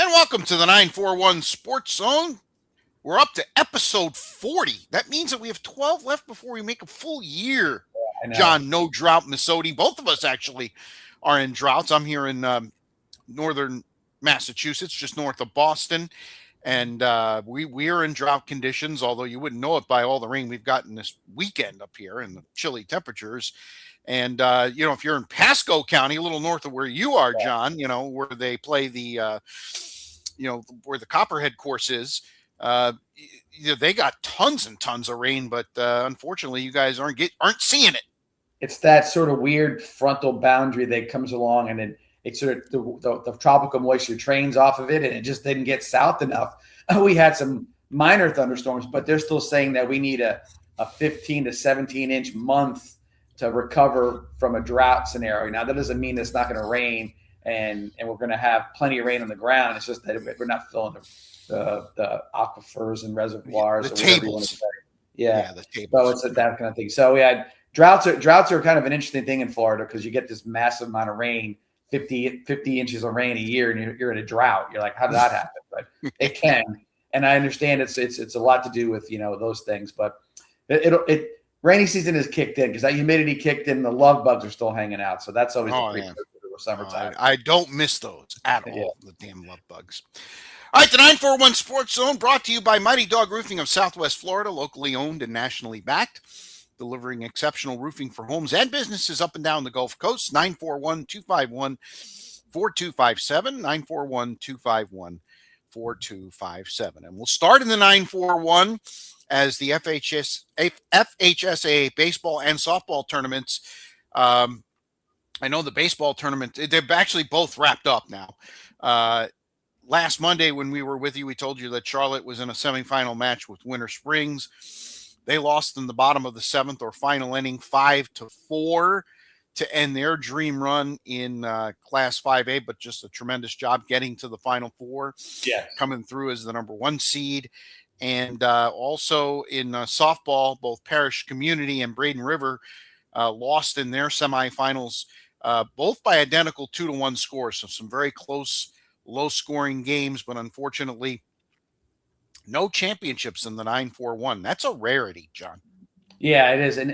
And welcome to the 941 Sports Zone. We're up to episode 40. That means that we have 12 left before we make a full year. John, no drought, Minnesota. Both of us actually are in droughts. I'm here in northern Massachusetts, just north of Boston. And we are in drought conditions, although you wouldn't know it by all the rain we've gotten this weekend up here and the chilly temperatures. And, if you're in Pasco County, a little north of where you are, John, where they play the, where the Copperhead course is, they got tons and tons of rain, but unfortunately, you guys aren't seeing it. It's that sort of weird frontal boundary that comes along, and it sort of the tropical moisture trains off of it, and it just didn't get south enough. We had some minor thunderstorms, but they're still saying that we need a 15 to 17 inch month to recover from a drought scenario. Now, that doesn't mean it's not going to rain and we're going to have plenty of rain on the ground. It's just that we're not filling the aquifers and reservoirs. The tables. Yeah, the tables. So it's that kind of thing. So we had droughts are kind of an interesting thing in Florida because you get this massive amount of rain, 50 inches of rain a year, and you're in a drought. You're like, how did that happen? But it can. And I understand it's a lot to do with, those things, but rainy season has kicked in because that humidity kicked in. The love bugs are still hanging out. So that's always the precursor to summertime. I don't miss those at all, the damn love bugs. All right, the 941 Sports Zone brought to you by Mighty Dog Roofing of Southwest Florida, locally owned and nationally backed, delivering exceptional roofing for homes and businesses up and down the Gulf Coast. 941-251-4257, 941-251-4257. And we'll start in the 941 as the FHSAA baseball and softball tournaments. I know the baseball tournament, they've actually both wrapped up now. Last Monday when we were with you, we told you that Charlotte was in a semifinal match with Winter Springs. They lost in the bottom of the seventh or final inning 5-4 to end their dream run in Class 5A, but just a tremendous job getting to the Final Four, coming through as the number one seed. And also in softball, both Parish Community and Braden River lost in their semifinals, both by identical 2-1 scores. So some very close, low-scoring games, but unfortunately, no championships in the 941. That's a rarity, John. Yeah, it is. And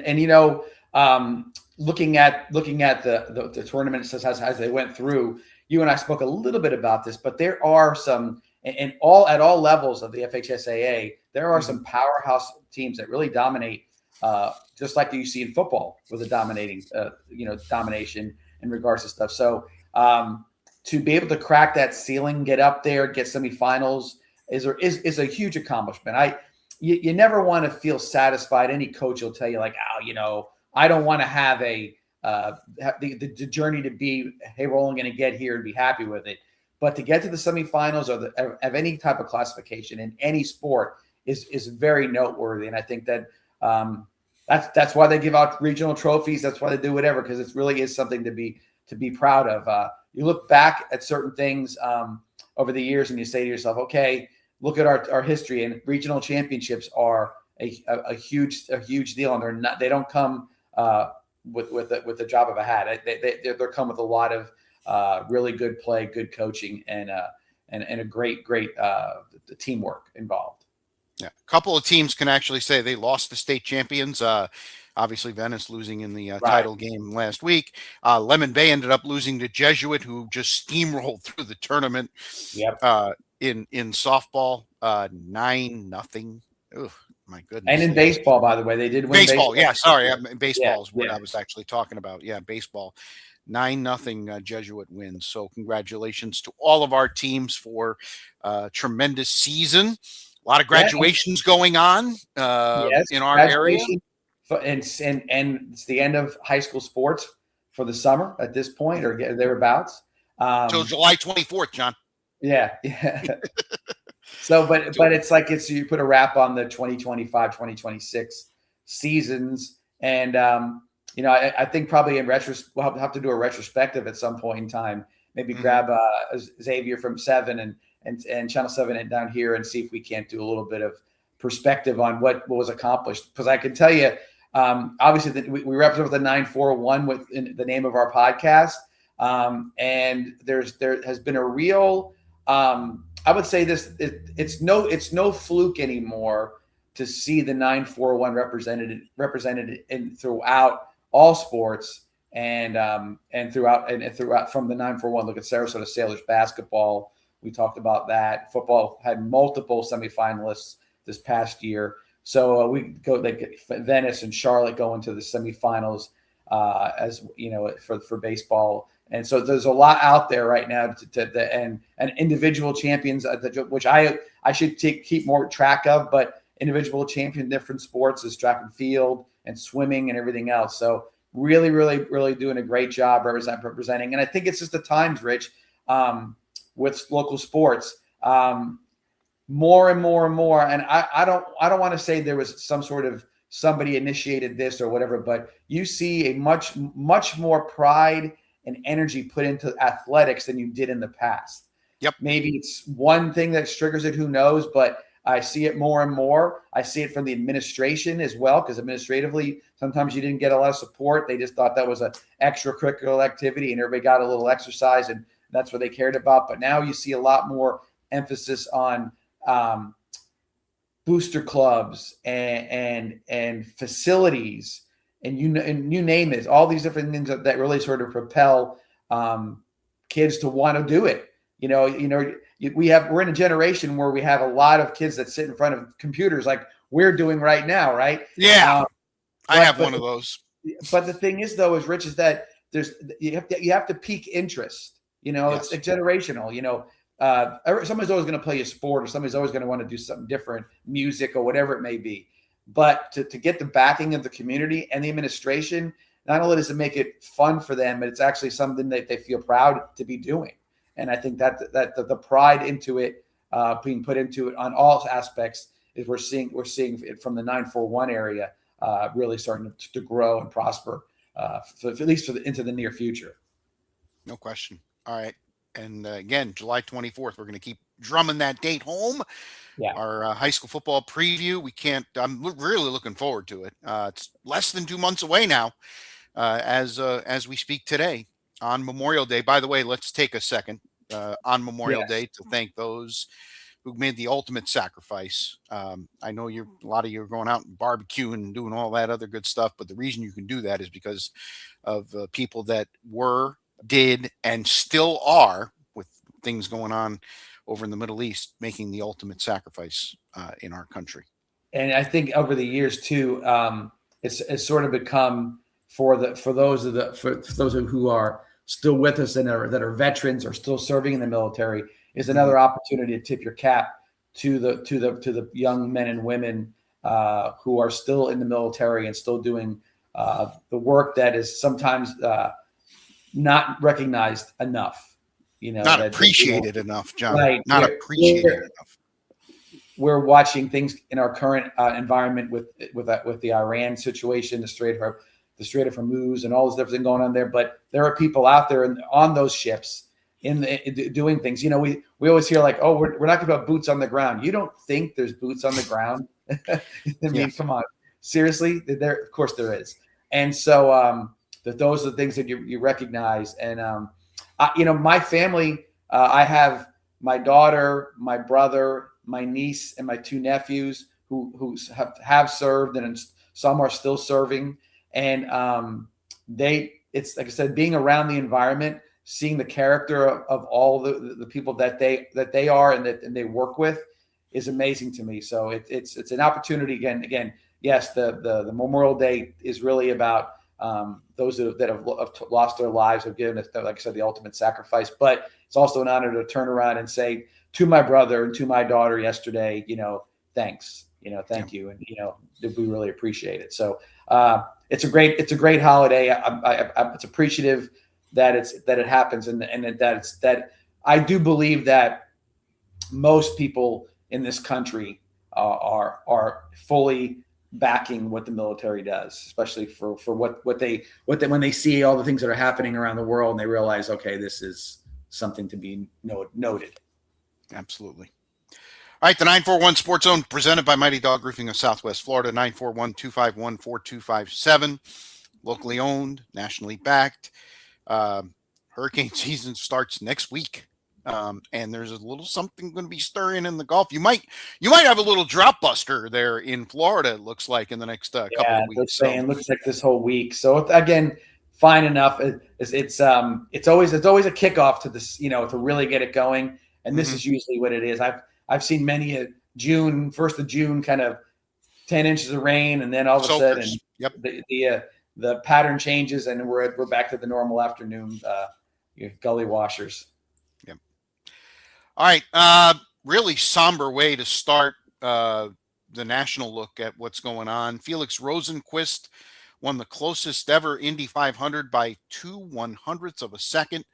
looking at the tournament as they went through, you and I spoke a little bit about this, but there are some. And at all levels of the FHSAA, there are some powerhouse teams that really dominate, just like you see in football with a domination in regards to stuff. So to be able to crack that ceiling, get up there, get semifinals is a huge accomplishment. You never want to feel satisfied. Any coach will tell you like, I don't want to have the journey to be, hey, we're only going to get here and be happy with it. But to get to the semifinals of any type of classification in any sport is very noteworthy. And I think that that's why they give out regional trophies. That's why they do whatever, because it really is something to be proud of. You look back at certain things over the years and you say to yourself, okay, look at our history, and regional championships are a huge deal, and they don't come with the drop of a hat. They come with a lot of really good play, good coaching, and a great teamwork involved. Yeah, a couple of teams can actually say they lost the state champions. Obviously, Venice losing in the title game last week. Lemon Bay ended up losing to Jesuit, who just steamrolled through the tournament. Yep. In softball, 9-0. Oh my goodness! And in baseball, by the way, they did win baseball. Yeah, sorry, baseball is what I was actually talking about. Yeah, baseball. 9-0 Jesuit wins. So congratulations to all of our teams for a tremendous season. A lot of graduations going on in our area. And it's the end of high school sports for the summer at this point or thereabouts. Till July 24th, John. Yeah. So, but it's like you put a wrap on the 2025, 2026 seasons. And, I think probably in we'll have to do a retrospective at some point in time. Maybe grab Xavier from 7 and Channel 7 and down here and see if we can't do a little bit of perspective on what was accomplished. Because I can tell you, obviously, we represent the 941 with the name of our podcast, and there has been a real I would say this: it's no fluke anymore to see the 941 represented in throughout all sports and throughout from the 941. Look at Sarasota Sailors basketball. We talked about that. Football had multiple semifinalists this past year. So we go like Venice and Charlotte go into the semifinals as you know for baseball. And so there's a lot out there right now and individual champions, which I should keep more track of, but individual champion in different sports is track and field and swimming and everything else. So really, really, really doing a great job representing. And I think it's just the times, Rich, with local sports, more and more and more. And I don't want to say there was some sort of somebody initiated this or whatever, but you see a much more pride and energy put into athletics than you did in the past. Yep. Maybe it's one thing that triggers it, who knows, but I see it more and more. I see it from the administration as well, because administratively, sometimes you didn't get a lot of support. They just thought that was an extracurricular activity and everybody got a little exercise and that's what they cared about. But now you see a lot more emphasis on booster clubs and facilities. And you name it, all these different things that really sort of propel kids to want to do it. We're in a generation where we have a lot of kids that sit in front of computers like we're doing right now, right? Yeah, I have one of those. But the thing is, though, is Rich, is that you have to pique interest. Yes. It's generational. Somebody's always going to play a sport, or somebody's always going to want to do something different, music or whatever it may be. But to get the backing of the community and the administration, not only does it make it fun for them, but it's actually something that they feel proud to be doing. And I think that the pride into it, being put into it on all aspects, is we're seeing it from the 941 area really starting to grow and prosper, at least into the near future. No question. All right. And again, July 24th, we're going to keep drumming that date home. Yeah. Our high school football preview. I'm really looking forward to it. It's less than 2 months away now, as we speak today on Memorial Day. By the way, let's take a second on Memorial Day to thank those who made the ultimate sacrifice. I know a lot of you are going out and barbecuing and doing all that other good stuff, but the reason you can do that is because of people that did, and still are, with things going on over in the Middle East, making the ultimate sacrifice in our country. And I think over the years too, it's sort of become for those who are still with us and that are veterans or still serving in the military, is another opportunity to tip your cap to the young men and women who are still in the military and still doing the work that is sometimes not recognized enough. Not appreciated enough, John. Right. Not appreciated enough. We're watching things in our current environment with the Iran situation, the Strait of Hormuz, and all this different thing going on there. But there are people out there on those ships doing things. We always hear like, oh, we're not going to put boots on the ground. You don't think there's boots on the ground? I mean, Come on, seriously? Of course there is. And so those are the things that you recognize. And my family, I have my daughter, my brother, my niece, and my two nephews who have served, and some are still serving. And it's like I said, being around the environment, seeing the character of all the people that they are and they work with is amazing to me. So it's an opportunity again. Yes, the Memorial Day is really about those that have lost their lives, have given us, like I said, the ultimate sacrifice. But it's also an honor to turn around and say to my brother and to my daughter yesterday, thanks, thank you, and we really appreciate it. So it's a great holiday. It's appreciative that it happens, and that I do believe that most people in this country are fully backing what the military does, especially for what they when they see all the things that are happening around the world, and they realize, okay, this is something to be noted. Absolutely. All right, the 941 Sports Zone presented by Mighty Dog Roofing of Southwest Florida, 941-251-4257. Locally owned, nationally backed. Hurricane season starts next week. And there's a little something going to be stirring in the Gulf. You might have a little drop buster there in Florida. It looks like in the next couple Yeah, of they're weeks. So saying looks like this whole week. So again, fine enough. It's always a kickoff to this, to really get it going. And this is usually what it is. I've seen many a June, 1st of June, kind of 10 inches of rain, and then all of a sudden, Yep. the pattern changes, and we're back to the normal afternoon gully washers. Yep. All right. Really somber way to start the national look at what's going on. Felix Rosenqvist won the closest ever Indy 500 by 2/100ths of a second.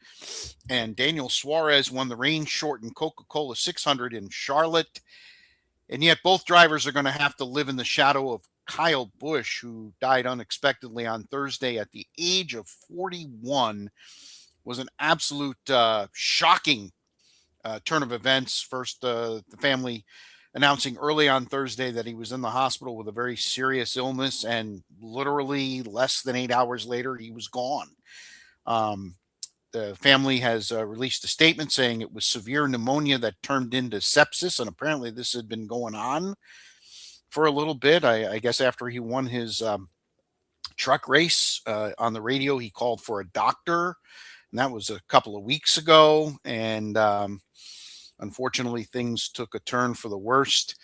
And Daniel Suarez won the rain-shortened Coca-Cola 600 in Charlotte. And yet both drivers are going to have to live in the shadow of Kyle Busch, who died unexpectedly on Thursday at the age of 41. Was an absolute shocking turn of events. First, the family announcing early on Thursday that he was in the hospital with a very serious illness, and literally less than 8 hours later, he was gone. The family has released a statement saying it was severe pneumonia that turned into sepsis, and apparently this had been going on for a little bit. I guess after he won his truck race on the radio, he called for a doctor, and that was a couple of weeks ago. And unfortunately, things took a turn for the worst.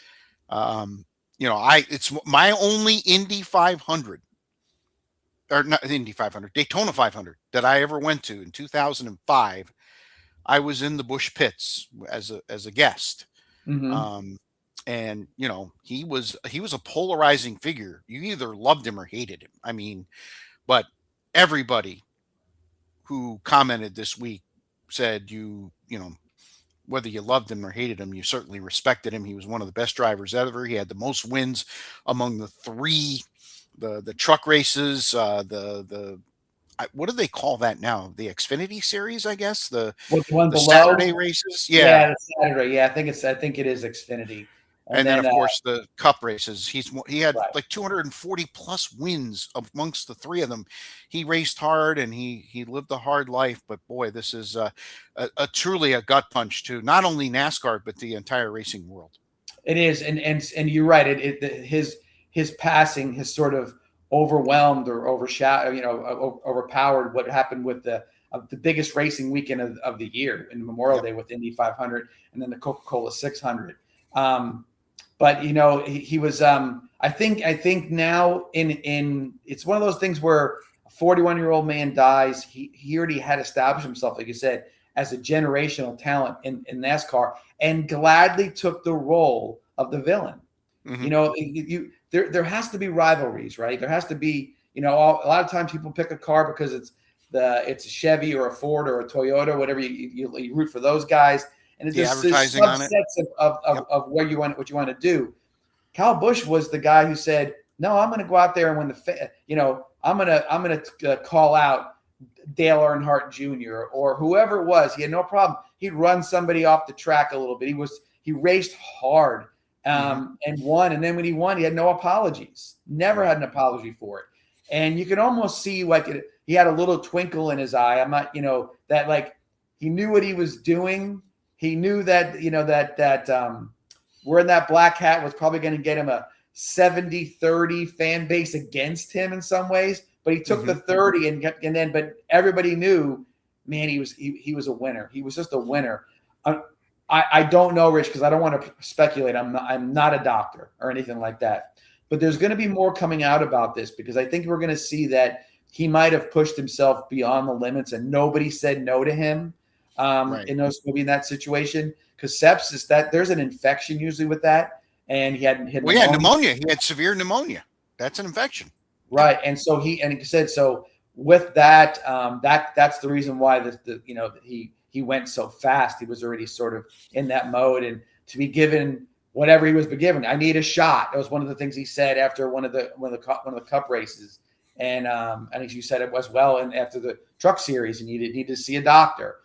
It's my only Indy 500. Or not Indy 500, Daytona 500 that I ever went to in 2005. I was in the Busch pits as a guest. And he was a polarizing figure. You either loved him or hated him. I mean, but everybody who commented this week said whether you loved him or hated him, you certainly respected him. He was one of the best drivers ever. He had the most wins among the three the truck races, what do they call that now? The Xfinity series, I guess. The one the below? Saturday races. Yeah, the Saturday. Yeah, I think it is Xfinity. And then of course the Cup races. He had right. like 240 plus wins amongst the three of them. He raced hard and he lived a hard life. But boy, this is a truly a gut punch to not only NASCAR but the entire racing world. It is, and you're right. His passing has sort of overwhelmed or overshadowed, overpowered what happened with the biggest racing weekend of the year in Memorial Day with Indy 500 and then the Coca-Cola 600. But he was. I think now in it's one of those things where a 41-year-old man dies. He already had established himself, like you said, as a generational talent in NASCAR, and gladly took the role of the villain. There has to be rivalries, right? There has to be, a lot of times people pick a car because it's a Chevy or a Ford or a Toyota, whatever you root for those guys, and it's just subsets of what you want to do. Kyle Busch was the guy who said, "No, I'm going to go out there and win I'm going to call out Dale Earnhardt Jr. or whoever it was." He had no problem. He'd run somebody off the track a little bit. He raced hard. And won. And then when he won, he had no apologies. Never had an apology for it. And you can almost see he had a little twinkle in his eye. I'm not, that like he knew what he was doing. He knew that, that wearing that black hat was probably going to get him a 70-30 fan base against him in some ways. But he took the 30 but everybody knew, man, he was a winner. He was just a winner. I don't know, Rich, because I don't want to speculate. I'm not a doctor or anything like that. But there's going to be more coming out about this, because I think we're going to see that he might have pushed himself beyond the limits and nobody said no to him in that situation. Because sepsis, that there's an infection usually with that, and he had pneumonia. He had severe pneumonia. That's an infection, right? And so he said so. With that, that's the reason why he went so fast. He was already sort of in that mode, and to be given whatever he was given, I need a shot. That was one of the things he said after one of the Cup races, and I think you said it as well. And after the Truck Series, and you need to see a doctor.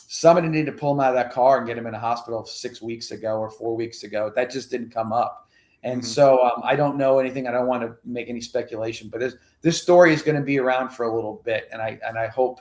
Somebody needed to pull him out of that car and get him in a hospital 6 weeks ago or 4 weeks ago. That just didn't come up, and so I don't know anything. I don't want to make any speculation, but this story is going to be around for a little bit, and I hope.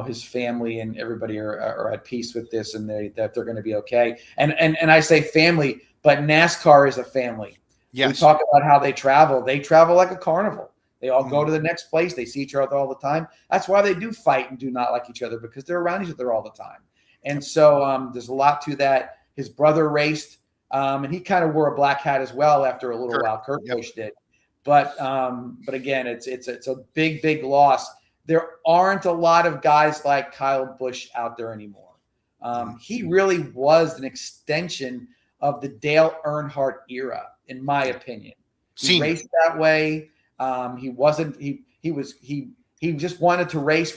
his family and everybody are at peace with this, and that they're going to be okay. And I say family, but NASCAR is a family. Yes. We talk about how they travel. They travel like a carnival. They all go to the next place. They see each other all the time. That's why they do fight and do not like each other, because they're around each other all the time. And so there's a lot to that. His brother raced, and he kind of wore a black hat as well after a little while. Kurt Busch did. But again, it's a big loss. There aren't a lot of guys like Kyle Busch out there anymore. He really was an extension of the Dale Earnhardt era, in my opinion. He raced that way. He wasn't. He just wanted to race.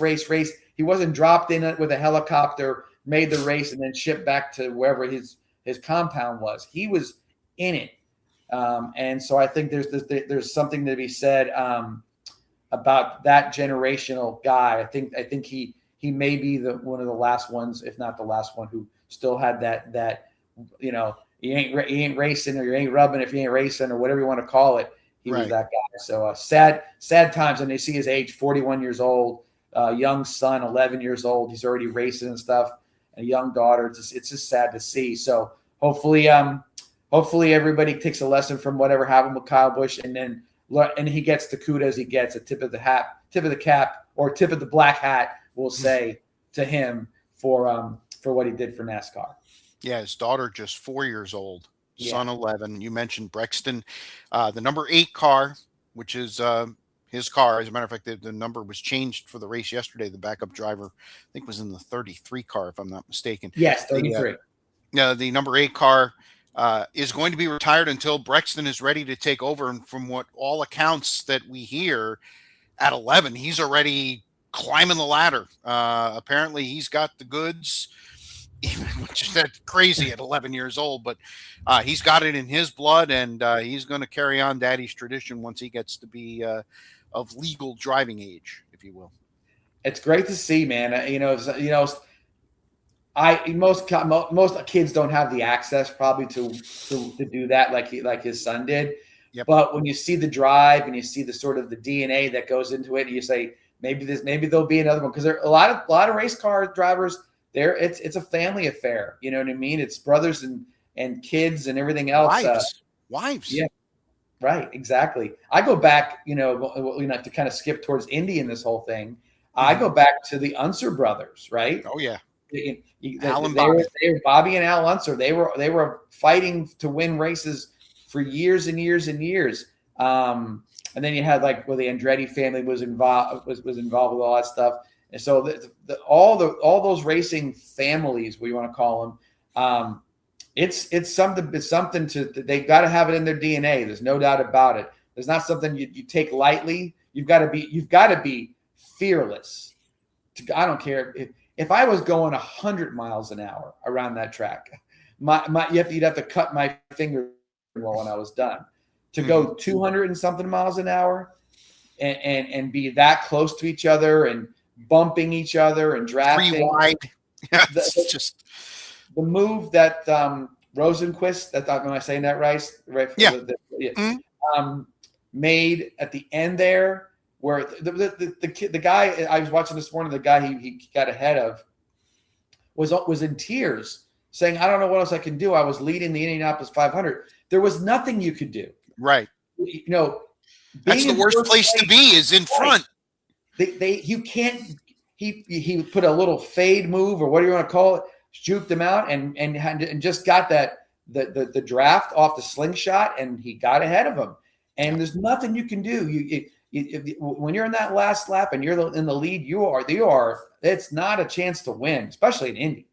He wasn't dropped in it with a helicopter, made the race, and then shipped back to wherever his compound was. He was in it. And so I think there's something to be said about that generational guy. I think he may be one of the last ones, if not the last one, who still had that you ain't racing, or you ain't rubbing if you ain't racing, or whatever you want to call it. He was that guy. So sad times. And they see his age, 41 years old, young son, 11 years old. He's already racing and stuff. A young daughter. It's just sad to see. So hopefully everybody takes a lesson from whatever happened with Kyle Busch, and he gets the kudos he gets, a tip of the cap, or tip of the black hat, we'll say, to him for what he did for NASCAR. Yeah, his daughter just 4 years old, son 11. You mentioned Brexton, the number 8 car, which is his car. As a matter of fact, the number was changed for the race yesterday. The backup driver, I think, was in the 33 car, if I'm not mistaken. Yes, 33. The number 8 car is going to be retired until Brexton is ready to take over. And from what all accounts that we hear, at 11, he's already climbing the ladder. Apparently, he's got the goods, which is that crazy at 11 years old. But he's got it in his blood, and he's going to carry on Daddy's tradition once he gets to be of legal driving age, if you will. It's great to see, man. Most kids don't have the access probably to do that like his son did. Yep. But when you see the drive and you see the sort of the DNA that goes into it, and you say maybe there'll be another one, because there are a lot of race car drivers. It's a family affair. You know what I mean? It's brothers and kids and everything else. Wives. Yeah. Right. Exactly. I go back, to kind of skip towards Indy in this whole thing. Mm-hmm. I go back to the Unser brothers, right? Oh yeah. Bobby and Al Unser. They were fighting to win races for years and years and years. And then you had the Andretti family was involved with all that stuff. And so all those racing families, what you want to call them, it's something to they've got to have it in their DNA. There's no doubt about it. There's not something you take lightly. You've got to be fearless. I don't care if I was going 100 miles an hour around that track, you'd have to cut my finger when I was done. To go 200 and something miles an hour and be that close to each other and bumping each other and drafting. 3 wide. Yeah, it's just the move that Rosenquist, am I saying that right? Made at the end there, where the guy I was watching this morning, the guy he got ahead of was in tears, saying, "I don't know what else I can do. I was leading the Indianapolis 500. There was nothing you could do." Right. That's the worst place to be, is in front. You can't. He put a little fade move, or what do you want to call it? Juked him out and just got the draft off the slingshot, and he got ahead of him. And there's nothing you can do. When you're in that last lap and you're in the lead, you are. It's not a chance to win, especially in Indy.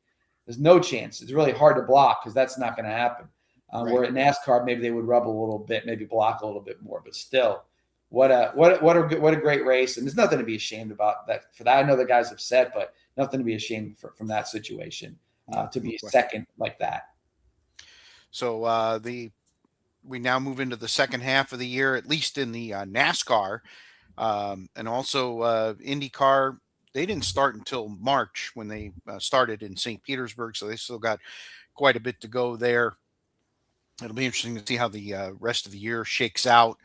There's no chance. It's really hard to block, because that's not going to happen. Right. Where at NASCAR, maybe they would rub a little bit, maybe block a little bit more, but still, what a great race. And there's nothing to be ashamed about that. For that, I know the guys upset, but nothing to be ashamed from that situation. To be second like that. So we now move into the second half of the year, at least in the NASCAR, and also IndyCar. They didn't start until March when they started in St. Petersburg, so they still got quite a bit to go there. It'll be interesting to see how the rest of the year shakes out.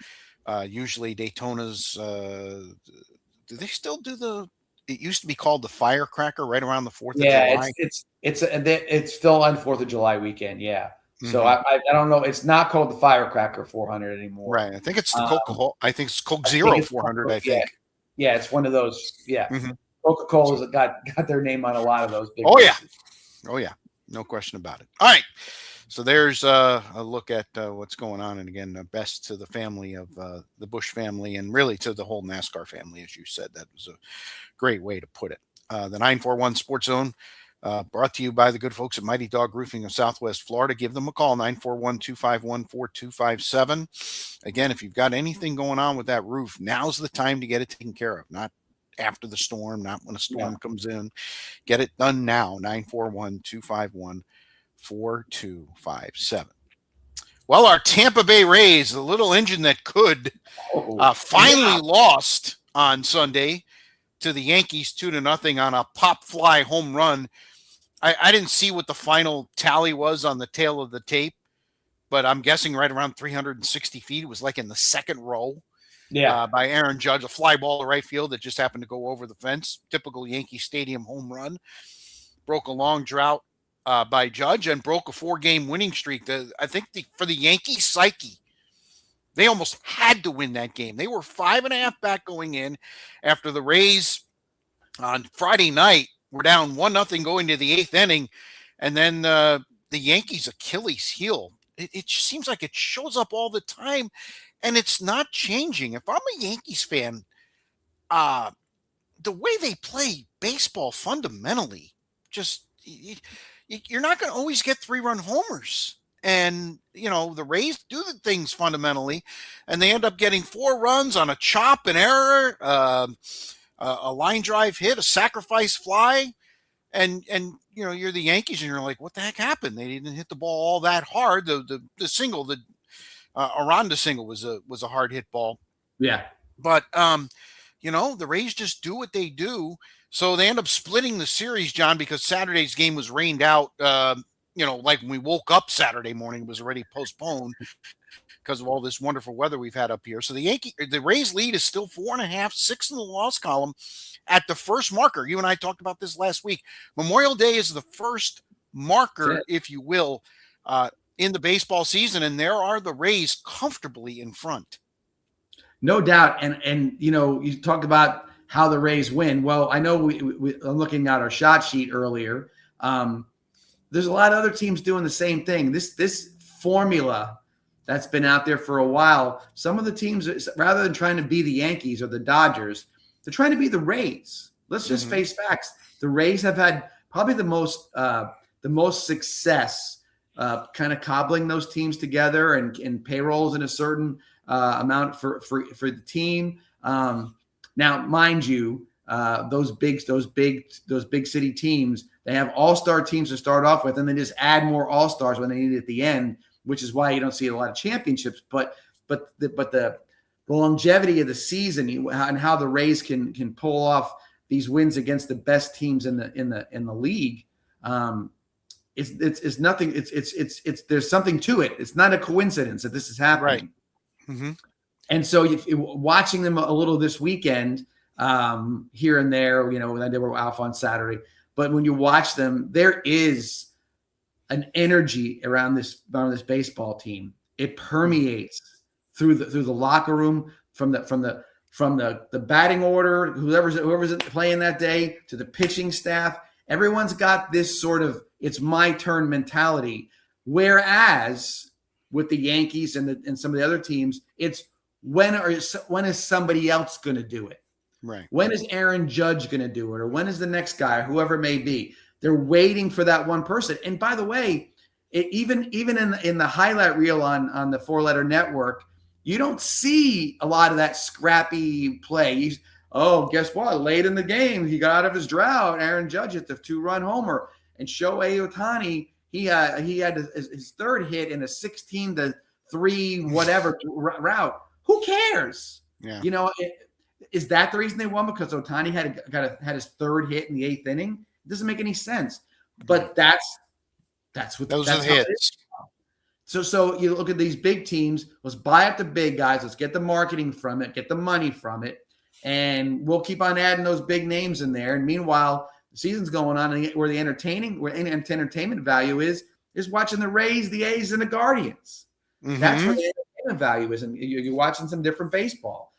Usually Daytona's, do they still do the it used to be called the Firecracker right around the 4th of Yeah, July. it's still on 4th of July weekend. Yeah. So Mhm. I don't know. It's not called the Firecracker 400 anymore. Right. I think it's the Coca-Cola. I think it's Coke I think Zero it's 400, I yeah, think. yeah. It's one of those. Yeah, Mhm. Coca-Cola's got their name on a lot of those big Oh, yeah. races. Oh, yeah. No question about it. All right. So there's a look at what's going on. And again, best to the family of the Bush family and really to the whole NASCAR family, as you said. That was a great way to put it. The 941 Sports Zone brought to you by the good folks at Mighty Dog Roofing of Southwest Florida. Give them a call, 941-251-4257. Again, if you've got anything going on with that roof, now's the time to get it taken care of, not after the storm, not when a storm comes in. Get it done now, 941-251-4257. Well, our Tampa Bay Rays, the little engine that could, finally lost on Sunday to the Yankees 2-0 on a pop fly home run. I didn't see what the final tally was on the tail of the tape, but I'm guessing right around 360 feet. It was like in the second row. By Aaron Judge, a fly ball to right field that just happened to go over the fence. Typical Yankee Stadium home run. Broke a long drought by Judge and broke a 4-game winning streak. I think for the Yankees psyche, they almost had to win that game. They were 5.5 back going in after the Rays on Friday night were down 1-0 going to the 8th inning. And then the Yankees' Achilles heel. It just seems like it shows up all the time, and it's not changing. If I'm a Yankees fan, the way they play baseball fundamentally, just you're not going to always get 3-run homers. And, the Rays do the things fundamentally, and they end up getting 4 runs on a chop and error, a line drive hit, a sacrifice fly. And you're the Yankees, and you're like, what the heck happened? They didn't hit the ball all that hard. The single, the Aranda single was a hard hit ball. Yeah. But the Rays just do what they do. So they end up splitting the series, John, because Saturday's game was rained out. Like when we woke up Saturday morning, it was already postponed because of all this wonderful weather we've had up here. So the Rays lead is still 4.5, 6 in the loss column at the first marker. You and I talked about this last week. Memorial Day is the first marker, if you will, in the baseball season, and there are the Rays comfortably in front. No doubt. And you talk about how the Rays win. Well, I know we I'm looking at our shot sheet earlier. There's a lot of other teams doing the same thing. This formula that's been out there for a while, some of the teams, rather than trying to be the Yankees or the Dodgers, they're trying to be the Rays. Let's just face facts. The Rays have had probably the most success kind of cobbling those teams together and payrolls in a certain amount for the team. Now, mind you, those big city teams, they have all-star teams to start off with, and they just add more all-stars when they need it at the end, which is why you don't see a lot of championships. But the longevity of the season and how the Rays can pull off these wins against the best teams in the league, it's nothing. It's there's something to it. It's not a coincidence that this is happening. Right. Mm-hmm. And so watching them a little this weekend, here and there, when they were off on Saturday, but when you watch them, there is an energy around this baseball team. It permeates through the locker room, from the batting order, whoever's playing that day, to the pitching staff. Everyone's got this sort of it's my turn mentality. Whereas with the Yankees and some of the other teams, it's when is somebody else going to do it? Right. When is Aaron Judge going to do it? Or when is the next guy, whoever it may be? They're waiting for that one person. And by the way, even in the highlight reel on the 4-letter network, you don't see a lot of that scrappy play. Guess what? Late in the game, he got out of his drought. Aaron Judge hit the 2-run homer. And Shohei Ohtani, he had his third hit in a 16-3 whatever route. Who cares? Yeah. Is that the reason they won? Because Ohtani had his third hit in the 8th inning? It doesn't make any sense. But that's what those are the hits. So you look at these big teams. Let's buy up the big guys. Let's get the marketing from it. Get the money from it. and we'll keep on adding those big names in there. And meanwhile, the season's going on, and where the entertainment value is watching the Rays, the A's, and the Guardians. Mm-hmm. That's where the entertainment value is, and you're watching some different baseball.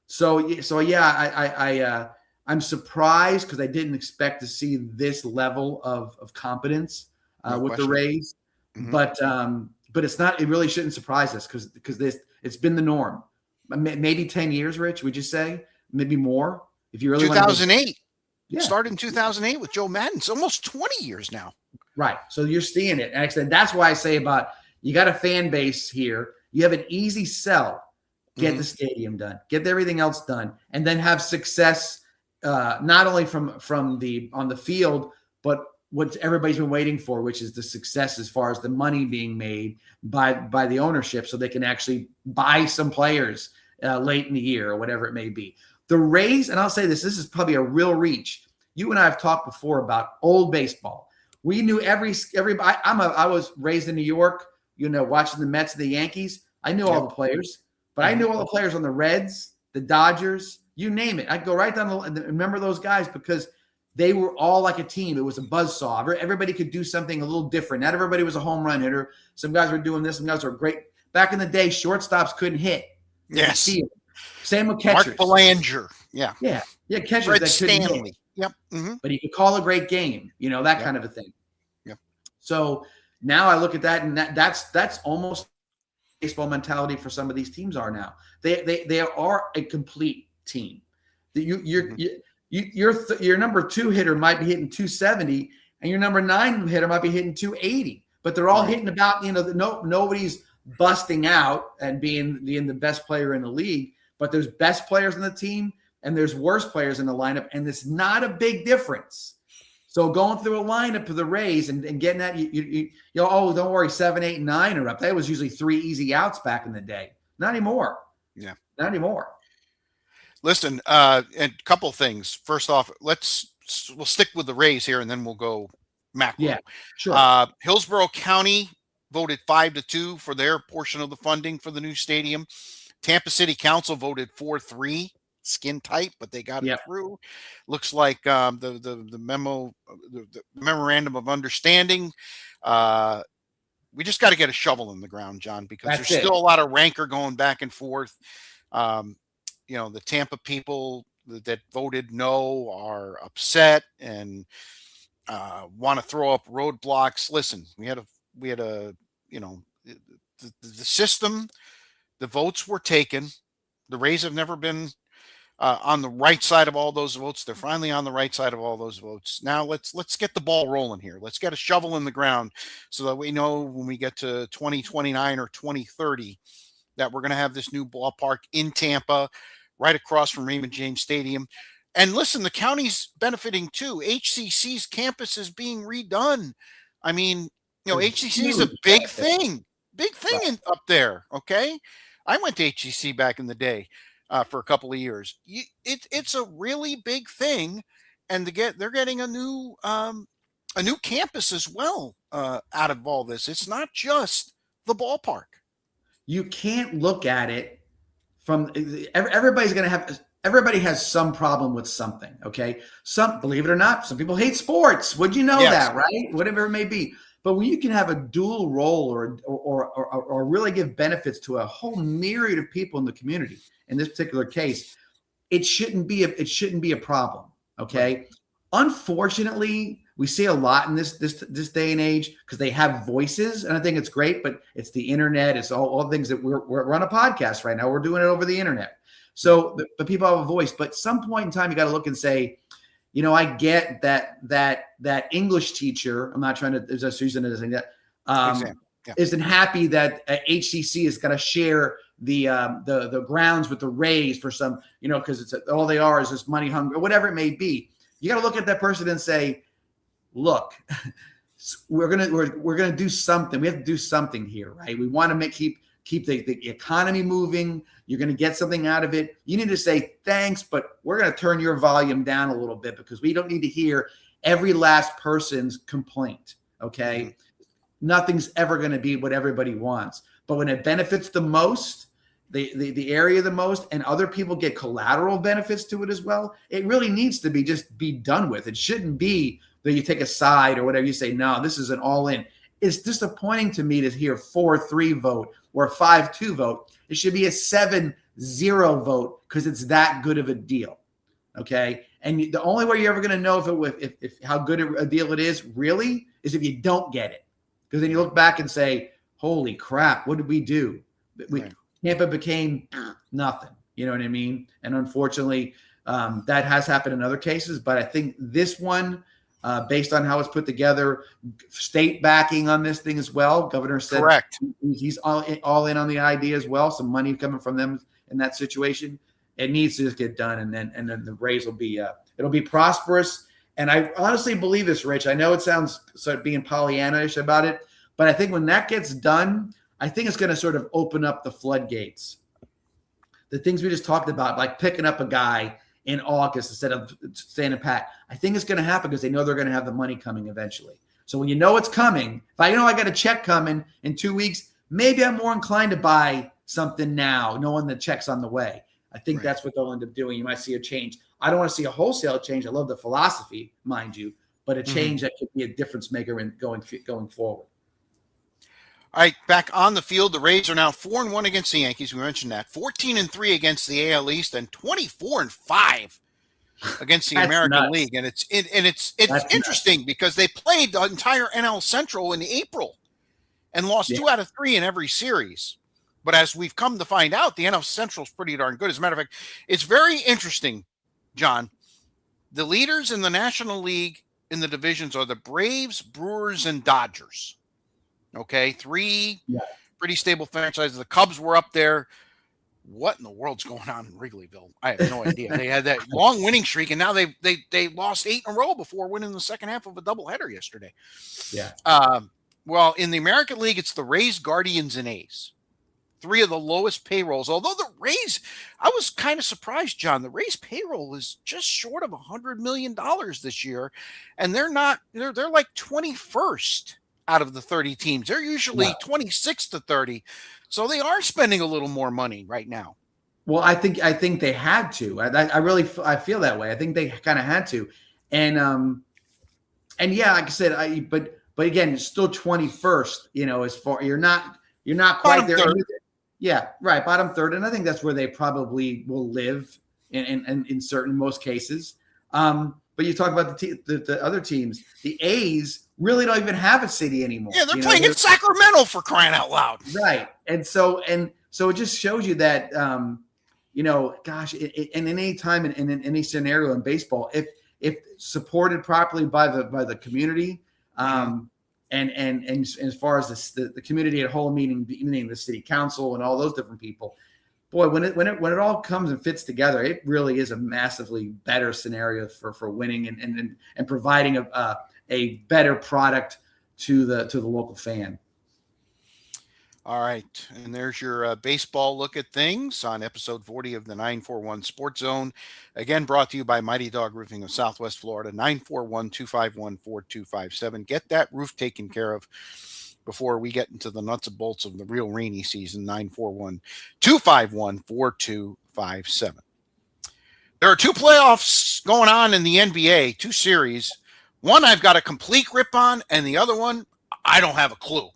So yeah, I'm surprised because I didn't expect to see this level of competence with the Rays. Mm-hmm. But it's not. It really shouldn't surprise us because it's been the norm. Maybe 10 years, Rich. Would you say maybe more? If you really 2008, started in 2008 with Joe Madden. It's almost 20 years now. Right. So you're seeing it, and that's why I say about you got a fan base here. You have an easy sell. Get the stadium done. Get everything else done, and then have success. Not only on the field, but what everybody's been waiting for, which is the success as far as the money being made by the ownership, so they can actually buy some players late in the year or whatever it may be. The Rays, and I'll say this is probably a real reach. You and I have talked before about old baseball. We knew everybody. I was raised in New York, watching the Mets and the Yankees. I knew all the players, but I knew all the players on the Reds, the Dodgers, you name it. I'd go right down and remember those guys because they were all like a team. It was a buzzsaw. Everybody could do something a little different. Not everybody was a home run hitter. Some guys were doing this. Some guys were great. Back in the day, shortstops couldn't hit. Yes. Same with catchers. Mark Belanger. Yeah. Catchers Fred that Stanley. couldn't hit. Yep. Mm-hmm. But he could call a great game. That kind of a thing. Yep. So now I look at that, and that's almost baseball mentality for some of these teams are now. They are a complete team. Your number 2 hitter might be hitting 270, and your number 9 hitter might be hitting 280. But they're all hitting about nobody's busting out and being the best player in the league. But there's best players in the team, and there's worst players in the lineup, and it's not a big difference. So going through a lineup for the Rays and getting that, don't worry, 7, 8, and 9 are up. That was usually 3 easy outs back in the day. Not anymore. Yeah, not anymore. Listen, and a couple things. First off, we'll stick with the Rays here, and then we'll go macro. Yeah, sure. Hillsborough County voted 5-2 for their portion of the funding for the new stadium. Tampa City Council voted 4-3, skin tight, but they got it through. Looks like the memorandum of understanding. We just got to get a shovel in the ground, John, because there's still a lot of rancor going back and forth. The Tampa people that voted no are upset and want to throw up roadblocks. Listen, we had a the system, the votes were taken. The Rays have never been on the right side of all those votes. They're finally on the right side of all those votes. Now let's get the ball rolling here. Let's get a shovel in the ground so that we know when we get to 2029 or 2030 that we're going to have this new ballpark in Tampa, right across from Raymond James Stadium. And listen, the county's benefiting too. HCC's campus is being redone. I mean, HCC is a big thing up there. Okay. I went to HCC back in the day for a couple of years. It's a really big thing. And they're getting a new campus as well out of all this. It's not just the ballpark. You can't look at it from everybody has some problem with something. Okay. Believe it or not, some people hate sports. Would you know that, right? Whatever it may be. But when you can have a dual role or really give benefits to a whole myriad of people in the community, in this particular case, it shouldn't be a problem. Okay. Right. Unfortunately, we see a lot in this day and age because they have voices, and I think it's great. But it's the internet. It's all things that we're on a podcast right now. We're doing it over the internet. So, but people have a voice. But at some point in time, you got to look and say, I get that English teacher. I'm not trying to just using it as that isn't happy that HCC is going to share the grounds with the Rays for some, because all they are is just money hungry or whatever it may be. You got to look at that person and say, look, we're gonna do something. We have to do something here, right? We want to keep the economy moving. You're going to get something out of it. You need to say thanks, but we're going to turn your volume down a little bit because we don't need to hear every last person's complaint. Okay, nothing's ever going to be what everybody wants, but when it benefits the most, the area the most, and other people get collateral benefits to it as well, it really needs to be done with. It shouldn't be that you take a side or whatever. You say, no, this is an all-in. It's disappointing to me to hear 4-3 vote or 5-2 vote. It should be a 7-0 vote because it's that good of a deal. Okay, and the only way you're ever going to know if how good a deal it is really is if you don't get it, because then you look back and say, "Holy crap, what did we do?" Tampa became nothing. You know what I mean? And unfortunately, that has happened in other cases. But I think this one, based on how it's put together, state backing on this thing as well. Governor said correct. He's all in on the idea as well. Some money coming from them in that situation. It needs to just get done, and then the Rays will be it'll be prosperous. And I honestly believe this, Rich. I know it sounds sort of being Pollyanna-ish about it, but I think when that gets done, I think it's going to sort of open up the floodgates. The things we just talked about, like picking up a guy in August instead of staying pat. I think it's going to happen because they know they're going to have the money coming eventually. So when you know it's coming, if I know I got a check coming in 2 weeks, maybe I'm more inclined to buy something now, knowing the check's on the way. I think that's what they'll end up doing. You might see a change. I don't want to see a wholesale change. I love the philosophy, mind you, but a change that could be a difference maker in going forward. All right, back on the field, the Rays are now 4-1 against the Yankees. We mentioned that. 14-3 against the AL East, and 24-5 against the American League. And it's interesting because they played the entire NL Central in April and lost 2 out of 3 in every series. But as we've come to find out, the NL Central is pretty darn good. As a matter of fact, it's very interesting, John. The leaders in the National League in the divisions are the Braves, Brewers, and Dodgers. Okay, 3 pretty stable franchises. The Cubs were up there. What in the world's going on in Wrigleyville? I have no idea. They had that long winning streak, and now they lost 8 in a row before winning the second half of a doubleheader yesterday. Yeah. Well, in the American League, it's the Rays, Guardians, and A's. 3 of the lowest payrolls. Although the Rays, I was kind of surprised, John. The Rays payroll is just short of $100 million this year, and they're like 21st out of the 30 teams. They're usually 26 to 30, so they are spending a little more money right now. Well, I think they had to. I feel that way. I think they kind of had to, and yeah, like I said, but again, it's still 21st. You know, as far you're not quite there. Yeah, right. Bottom third. And I think that's where they probably will live in most cases. But you talk about the other teams. The A's really don't even have a city anymore. Yeah, they're playing in Sacramento, for crying out loud. Right. And so it just shows you that, gosh, in any time in any scenario in baseball, if supported properly by the community, and as far as the community at whole, meaning the city council and all those different people, boy, when it all comes and fits together, it really is a massively better scenario for winning and providing a better product to the local fan. All right, and there's your baseball look at things on episode 40 of the 941 Sports Zone. Again, brought to you by Mighty Dog Roofing of Southwest Florida, 941-251-4257. Get that roof taken care of before we get into the nuts and bolts of the real rainy season, 941-251-4257. There are 2 playoffs going on in the NBA, 2 series. One I've got a complete grip on, and the other one, I don't have a clue.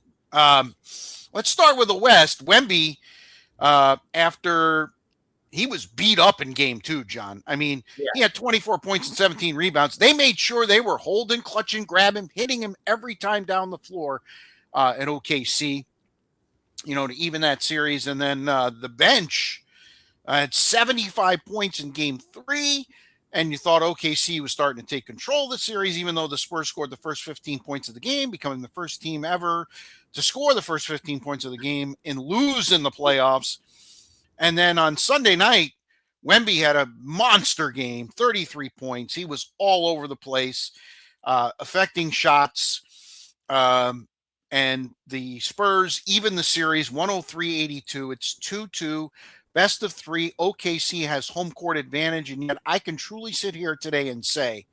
Let's start with the West. Wemby, after he was beat up in game 2, John. I mean, he had 24 points and 17 rebounds. They made sure they were holding, clutching, grabbing, hitting him every time down the floor at OKC, to even that series. And then the bench had 75 points in game 3. And you thought OKC was starting to take control of the series, even though the Spurs scored the first 15 points of the game, becoming the first team ever to score the first 15 points of the game and lose in the playoffs. And then on Sunday night, Wemby had a monster game, 33 points. He was all over the place, affecting shots. And the Spurs even the series, 103-82. It's 2-2. Best of 3, OKC has home court advantage, and yet I can truly sit here today and say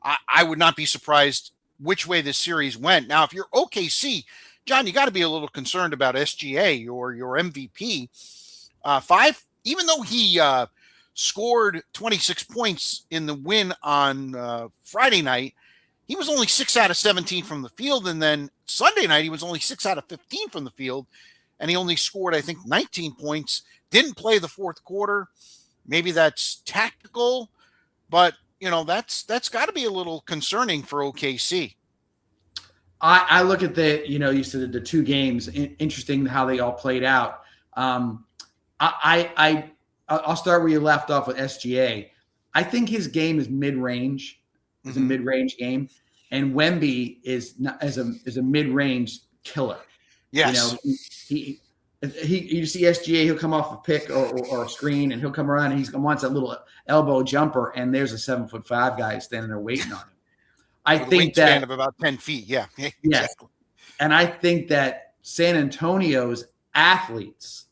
I would not be surprised which way this series went. Now, if you're OKC, John, you got to be a little concerned about SGA or your MVP. 5. Even though he scored 26 points in the win on Friday night, he was only 6 out of 17 from the field. And then Sunday night, he was only 6 out of 15 from the field. And he only scored, I think, 19 points. Didn't play the fourth quarter. Maybe that's tactical, but that's got to be a little concerning for OKC. I look at you said the two games. Interesting how they all played out. I'll start where you left off with SGA. I think his game is mid-range. It's a mid-range game, and Wemby is a mid-range killer. Yes, you see SGA, he'll come off a pick or a screen, and he'll come around and he wants a little elbow jumper, and there's a 7'5" guy standing there waiting on him. I think that of about 10 feet. Yeah, exactly. Yes. And I think that San Antonio's athletes,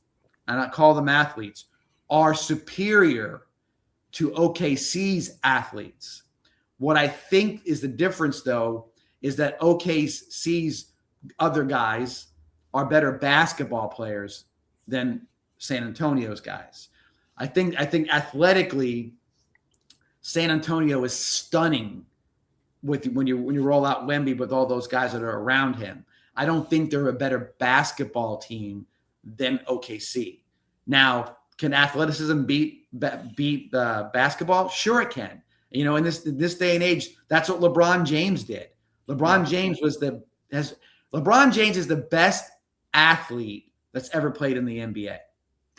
and I call them athletes, are superior to OKC's athletes. What I think is the difference, though, is that OKC's other guys are better basketball players than San Antonio's guys. I think athletically, San Antonio is stunning when you roll out Wemby with all those guys that are around him. I don't think they're a better basketball team than OKC. Now, can athleticism beat basketball? Sure, it can. In this day and age, that's what LeBron James did. LeBron James is the best athlete that's ever played in the NBA.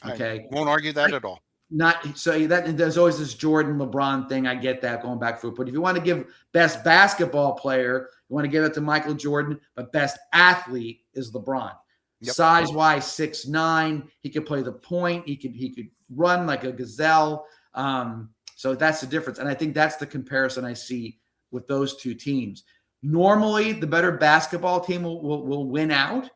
Okay, I won't argue that at all. Not so that there's always this Jordan LeBron thing. I get that going back through it. But if you want to give best basketball player, you want to give it to Michael Jordan, but best athlete is LeBron. Yep. Size-wise, 6'9". He could play the point. He could run like a gazelle. So that's the difference. And I think that's the comparison I see with those two teams. Normally, the better basketball team will win out.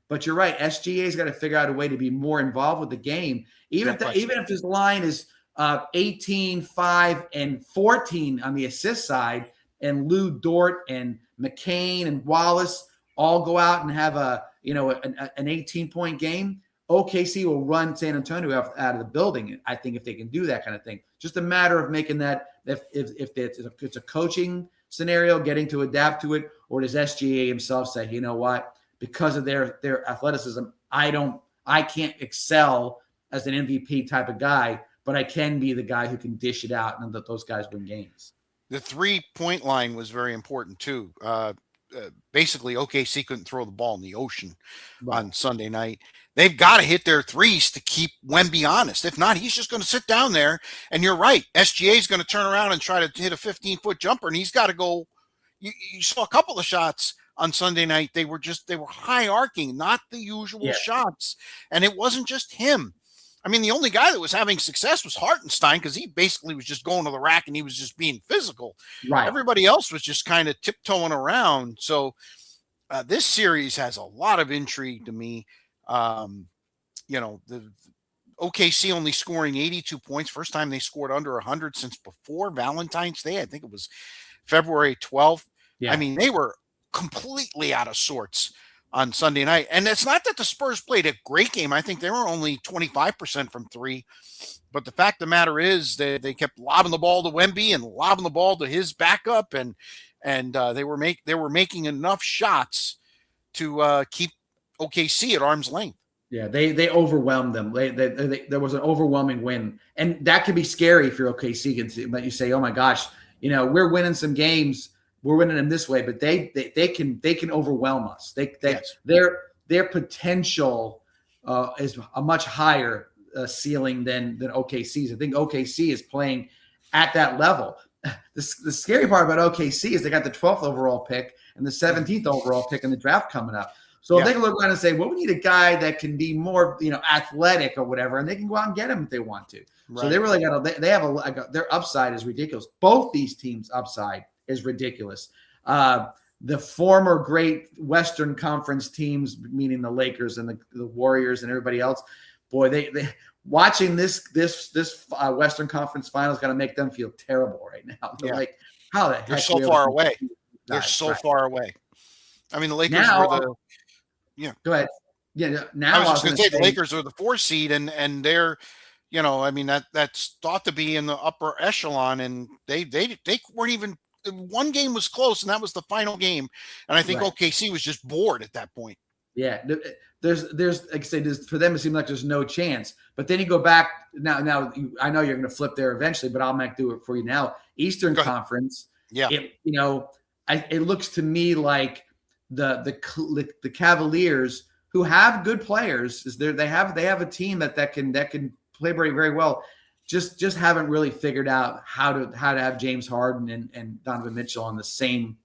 But you're right. SGA's got to figure out a way to be more involved with the game. Even if his line is 18, 5, and 14 on the assist side, and Lou Dort and McCain and Wallace all go out and have an 18-point game, OKC will run San Antonio out of the building. I think if they can do that kind of thing, just a matter of making that. If it's a coaching scenario, getting to adapt to it, or does SGA himself say, you know what? Because of their athleticism, I can't excel as an MVP type of guy, but I can be the guy who can dish it out and let those guys win games. The 3-point line was very important too. Basically, OKC couldn't throw the ball in the ocean on Sunday night. They've got to hit their threes to keep Wemby honest. If not, he's just going to sit down there. And you're right. SGA is going to turn around and try to hit a 15-foot jumper, and he's got to go. You saw a couple of shots on Sunday night. They were high arcing, not the usual shots. And it wasn't just him. I mean, the only guy that was having success was Hartenstein, because he basically was just going to the rack and he was just being physical. Right. Everybody else was just kind of tiptoeing around. So this series has a lot of intrigue to me. The OKC only scoring 82 points. First time they scored under 100 since before Valentine's Day. I think it was February 12th. Yeah. I mean, they were completely out of sorts on Sunday night. And it's not that the Spurs played a great game. I think they were only 25% from three. But the fact of the matter is they kept lobbing the ball to Wemby and lobbing the ball to his backup, and they were making enough shots to keep OKC at arm's length. Yeah, they overwhelmed them. There was an overwhelming win, and that could be scary if you're OKC. But you say, "Oh my gosh, we're winning some games. We're winning them this way." But they can overwhelm us. Their potential is a much higher ceiling than OKC's. I think OKC is playing at that level. The scary part about OKC is they got the 12th overall pick and the 17th overall pick in the draft coming up. So they can look around and say, well, we need a guy that can be more, athletic or whatever, and they can go out and get him if they want to. Right. So they really their upside is ridiculous. Both these teams' upside is ridiculous. The former great Western Conference teams, meaning the Lakers and the Warriors and everybody else, boy, they watching this Western Conference Finals got to make them feel terrible right now. They're like, how the heck? They're so far away. They're so far away. I mean, the Lakers were the. Yeah. Go ahead. Yeah. Now I was just going to say the say Lakers are the 4 seed, and they're, I mean that's thought to be in the upper echelon, and they weren't even. One game was close, and that was the final game. And I think right. OKC was just bored at that point. Yeah, there's like I say, for them it seems like there's no chance. But then you go back now. I know you're going to flip there eventually, but I'll do it for you now. Eastern Conference. Yeah. It looks to me like the Cavaliers, who have good players, they have a team that can play very, very well. Just haven't really figured out how to have James Harden and Donovan Mitchell on the same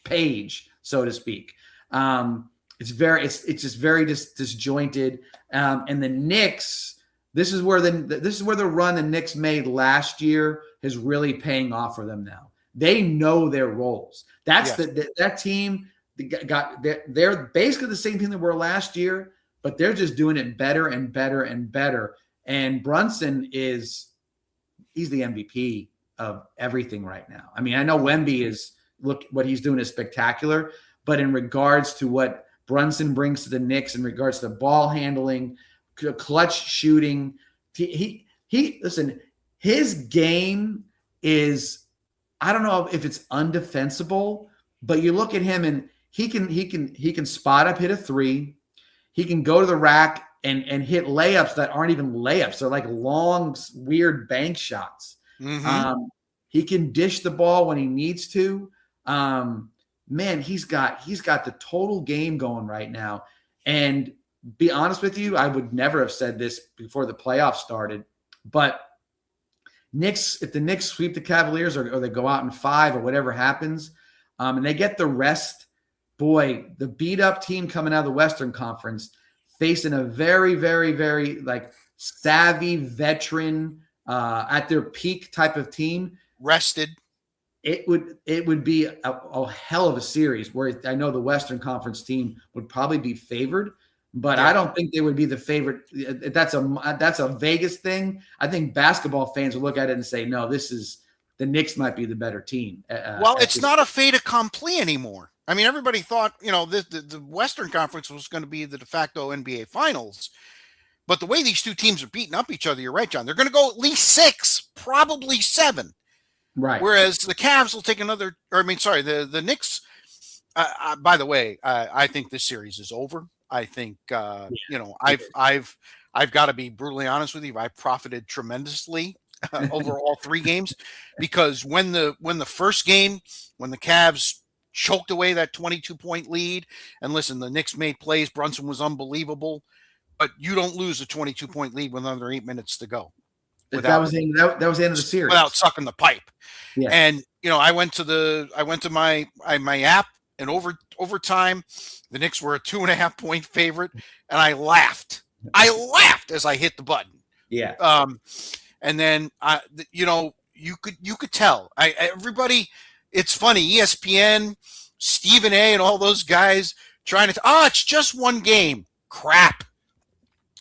page, so to speak. It's just very disjointed. And the Knicks, this is where the run the Knicks made last year is really paying off for them now. They know their roles. That's that team they're basically the same team they were last year, but they're just doing it better and better and better. And Brunson he's the MVP of everything right now. I mean, I know Wemby what he's doing is spectacular, but in regards to what Brunson brings to the Knicks, in regards to ball handling, clutch shooting, listen, his game is, I don't know if it's undefensible, but you look at him and he can spot up, hit a three. He can go to the rack and hit layups that aren't even layups. They're like long, weird bank shots. Mm-hmm. He can dish the ball when he needs to. Man, he's got the total game going right now. And be honest with you, I would never have said this before the playoffs started, but if the Knicks sweep the Cavaliers or they go out in 5 or whatever happens, and they get the rest, boy, the beat up team coming out of the Western Conference facing a very, very, very savvy veteran at their peak type of team. Rested. It would be a hell of a series where I know the Western Conference team would probably be favored, but I don't think they would be the favorite. That's a Vegas thing. I think basketball fans will look at it and say, no, the Knicks might be the better team. Well, it's not a fait accompli anymore. I mean, everybody thought, the Western Conference was going to be the de facto NBA Finals. But the way these two teams are beating up each other, you're right, John. They're going to go at least 6, probably 7. Right. Whereas the Cavs will take the Knicks. By the way, I think this series is over. I think, I've got to be brutally honest with you. I profited tremendously over all 3 games, because when the first game, when the Cavs choked away that 22-point lead, and listen, the Knicks made plays. Brunson was unbelievable, but you don't lose a 22-point lead with under 8 minutes to go. That was the end of the series without sucking the pipe. Yeah. And I went to my app, and overtime, the Knicks were a 2.5-point favorite, and I laughed as I hit the button. Yeah. And then you could tell. Everybody, it's funny. ESPN, Stephen A, and all those guys trying to. It's just one game. Crap.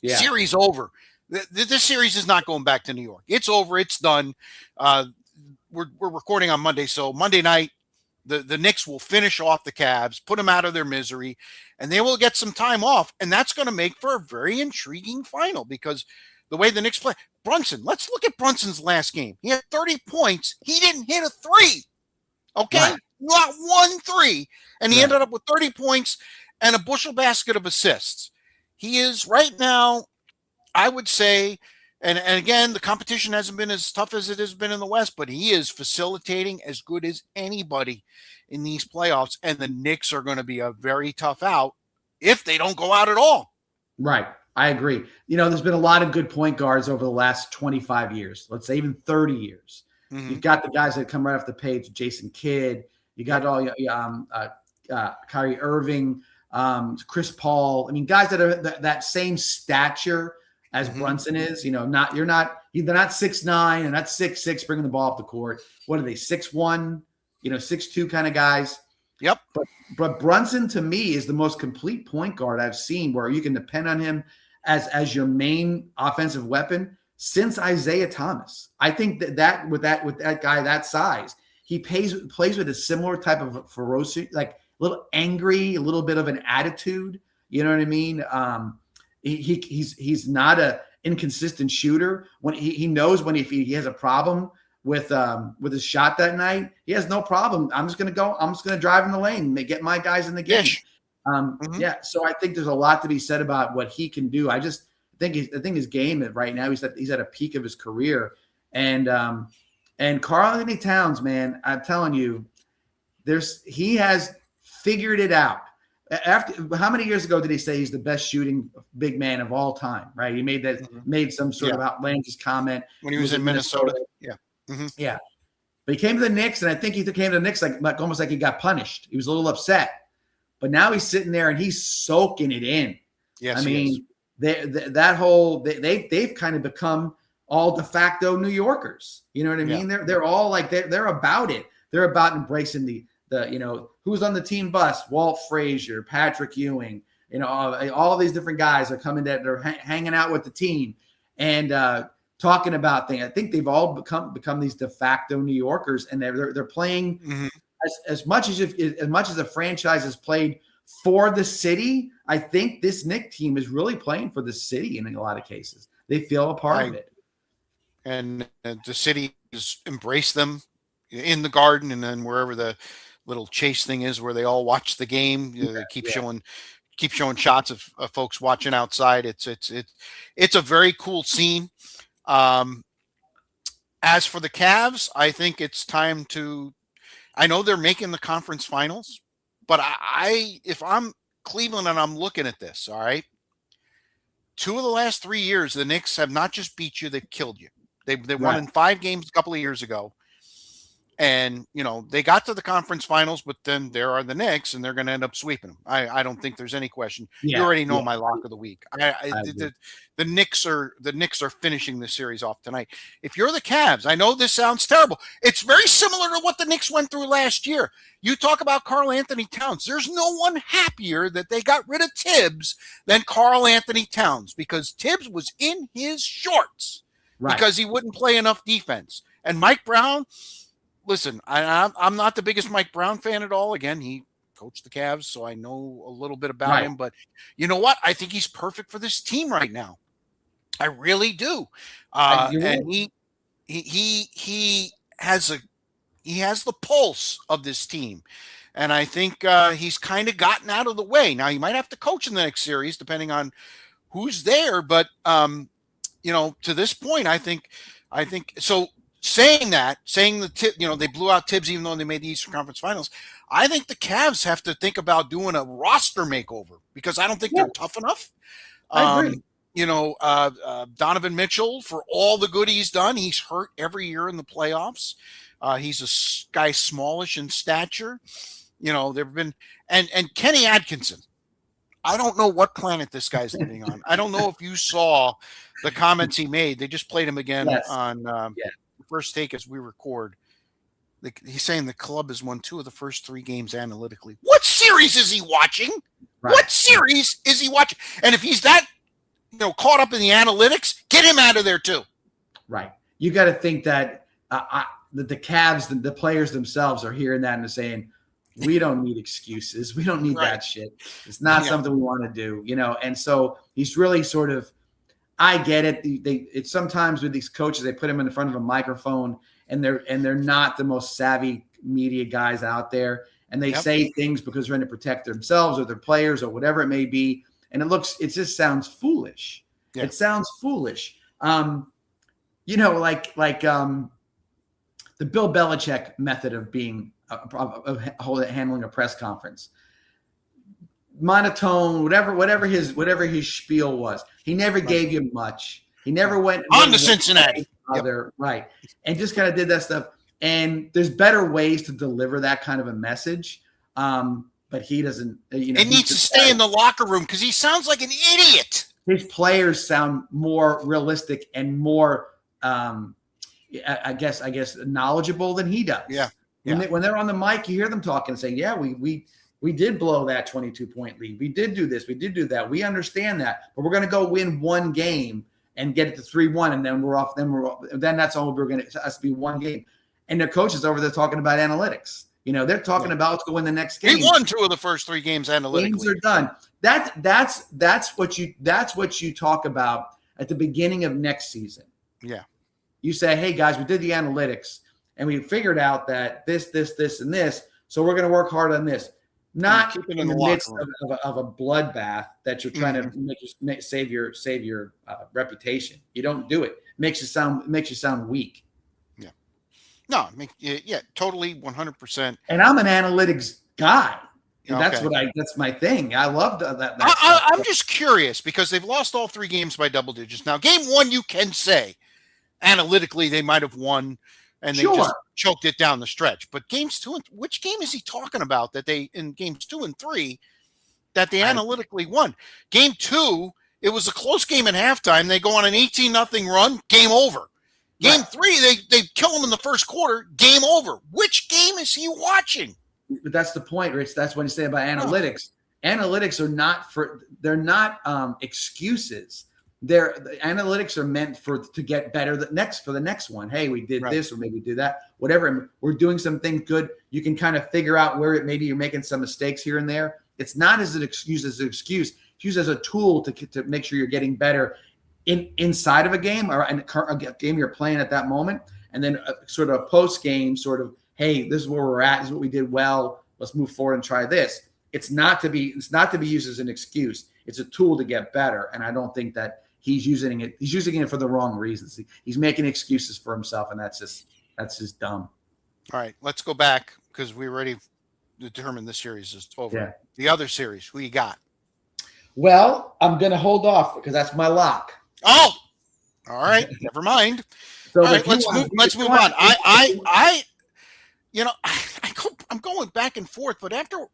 Yeah. Series over. This series is not going back to New York. It's over. It's done. We're recording on Monday, so Monday night, the Knicks will finish off the Cavs, put them out of their misery, and they will get some time off, and that's going to make for a very intriguing final, because the way the Knicks play. Brunson, let's look at Brunson's last game. He had 30 points. He didn't hit a 3. Okay? Right. Not 1 3. And he ended up with 30 points and a bushel basket of assists. He is right now, I would say, and again, the competition hasn't been as tough as it has been in the West, but he is facilitating as good as anybody in these playoffs. And the Knicks are going to be a very tough out if they don't go out at all. Right. I agree. There's been a lot of good point guards over the last 25 years, let's say even 30 years. Mm-hmm. You've got the guys that come right off the page, Jason Kidd. You got all Kyrie Irving, Chris Paul. I mean, guys that are that same stature as Brunson is. They're not 6'9" and not 6'6", bringing the ball up the court. What are they, 6'1", 6'2" kind of guys? Yep. But Brunson, to me, is the most complete point guard I've seen, where you can depend on him as your main offensive weapon since Isaiah Thomas. I think that with that guy that size, he plays with a similar type of ferocity, like a little angry, a little bit of an attitude. You know what I mean? He's not a inconsistent shooter. When he knows when if he has a problem with his shot that night, he has no problem. I'm just gonna drive in the lane, get my guys in the game. Yes. Yeah. So I think there's a lot to be said about what he can do. I think his game right now, he's at a peak of his career. And Karl Anthony Towns, man, I'm telling you, he has figured it out. After how many years ago did he say he's the best shooting big man of all time? Right? He made some sort of outlandish comment when he was in Minnesota. Yeah. Yeah. But he came to the Knicks, and I think he came to the Knicks like almost like he got punished. He was a little upset. But now he's sitting there and he's soaking it in. Yes, I mean, they've kind of become all de facto New Yorkers. You know what I mean? They're all like they're about it. They're about embracing the who's on the team bus: Walt Frazier, Patrick Ewing. All these different guys are coming that they're hanging out with the team and talking about things. I think they've all become these de facto New Yorkers, and they're playing as much as a franchise has played for the city. I think this Knicks team is really playing for the city in a lot of cases. They feel a part of it. And the city has embraced them in the Garden, and then wherever the little chase thing is where they all watch the game. They keep showing shots of folks watching outside. It's a very cool scene. As for the Cavs, I think it's time to. I know they're making the conference finals, but if I'm Cleveland and I'm looking at this, all right, 2 of the last 3 years, the Knicks have not just beat you, they've killed you. They won in 5 games a couple of years ago. And, they got to the conference finals, but then there are the Knicks, and they're going to end up sweeping them. I don't think there's any question. You already know my lock of the week. The Knicks are finishing the series off tonight. If you're the Cavs, I know this sounds terrible. It's very similar to what the Knicks went through last year. You talk about Karl Anthony Towns. There's no one happier that they got rid of Tibbs than Karl Anthony Towns, because Tibbs was in his shorts because he wouldn't play enough defense. And Mike Brown. Listen, I'm not the biggest Mike Brown fan at all. Again, he coached the Cavs, so I know a little bit about him. But you know what? I think he's perfect for this team right now. I really do. And he has the pulse of this team, and I think he's kind of gotten out of the way. Now, he might have to coach in the next series, depending on who's there. But to this point, I think so. Saying they blew out Tibbs even though they made the Eastern Conference Finals. I think the Cavs have to think about doing a roster makeover, because I don't think they're tough enough. I agree. Donovan Mitchell, for all the good he's done, he's hurt every year in the playoffs. He's a guy smallish in stature. There've been and Kenny Atkinson. I don't know what planet this guy's living on. I don't know if you saw the comments he made. They just played him again on. First take as we record. He's saying the club has won 2 of the first 3 games analytically. What series is he watching? What series is he watching? And if he's that caught up in the analytics, get him out of there too. Right. You got to think that the Cavs, the players themselves, are hearing that and they're saying, we don't need excuses. We don't need that shit. It's not something we want to do, And so he's really sort of. I get it. It's sometimes with these coaches, they put them in front of a microphone, and they're not the most savvy media guys out there, and they say things because they're trying to protect themselves or their players or whatever it may be, and it just sounds foolish. Yeah. It sounds foolish. Like the Bill Belichick method of being handling a press conference. Monotone, whatever his spiel was. He never gave you much. He never went on to Cincinnati. Right. And just kind of did that stuff. And there's better ways to deliver that kind of a message. But he doesn't, it needs to stay in the locker room because he sounds like an idiot. His players sound more realistic and more, I guess, knowledgeable than he does. Yeah. When they're on the mic, you hear them talking and saying, yeah, we did blow that 22-point lead. We did do this. We did do that. We understand that. But we're going to go win one game and get it to 3-1, and then we're off. Then that's all we're going to – has to be one game. And their coaches over there talking about analytics. They're talking about let's go win the next He game. won 2 of the first 3 games analytically. Games are done. That's what you talk about at the beginning of next season. Yeah. You say, hey guys, we did the analytics and we figured out that this, and this. So we're going to work hard on this. Not in the midst of a bloodbath that you're trying to save your reputation. You don't do it. Makes you sound weak. Yeah. No, totally 100%. And I'm an analytics guy. Okay. That's my thing. I love that. I'm just curious because they've lost all 3 games by double digits. Now, game 1, you can say analytically they might have won and they just choked it down the stretch. But games 2 and which game is he talking about that they in games 2 and 3 that they analytically won? Game 2, it was a close game at halftime. They go on an 18-0 run. Game over. Game 3, they kill them in the first quarter. Game over. Which game is he watching? But that's the point, Rich. That's what you say about analytics. Analytics are not excuses. The analytics are meant to get better for the next one. Hey, we did this or maybe we did that, whatever. We're doing something good. You can kind of figure out where maybe you're making some mistakes here and there. It's not as an excuse. It's used as a tool to make sure you're getting better inside of a game or a game you're playing at that moment. And then sort of a post game sort of, hey, this is where we're at. This is what we did well. Let's move forward and try this. It's not to be used as an excuse. It's a tool to get better. And I don't think that he's using it. He's using it for the wrong reasons. He's making excuses for himself, and that's just dumb. All right, let's go back because we already determined this series is over. Yeah. The other series, who you got? Well, I'm going to hold off because that's my lock. Oh, all right. Never mind. So all right, let's move on. I'm going back and forth, but after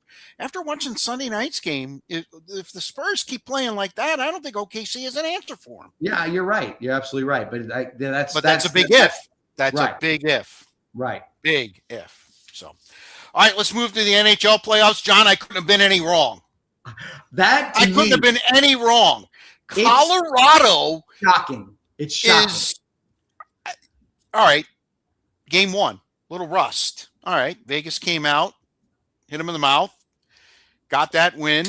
watching Sunday night's game, if the Spurs keep playing like that, I don't think OKC is an answer for them. Yeah, you're right. You're absolutely right. But that's a big if. That's a big if. Right. Big if. So, all right, let's move to the NHL playoffs. John, I couldn't have been any wrong. I couldn't have been any wrong. Colorado. Shocking. It's shocking. All right. Game 1. Little rust. All right. Vegas came out, hit him in the mouth, got that win.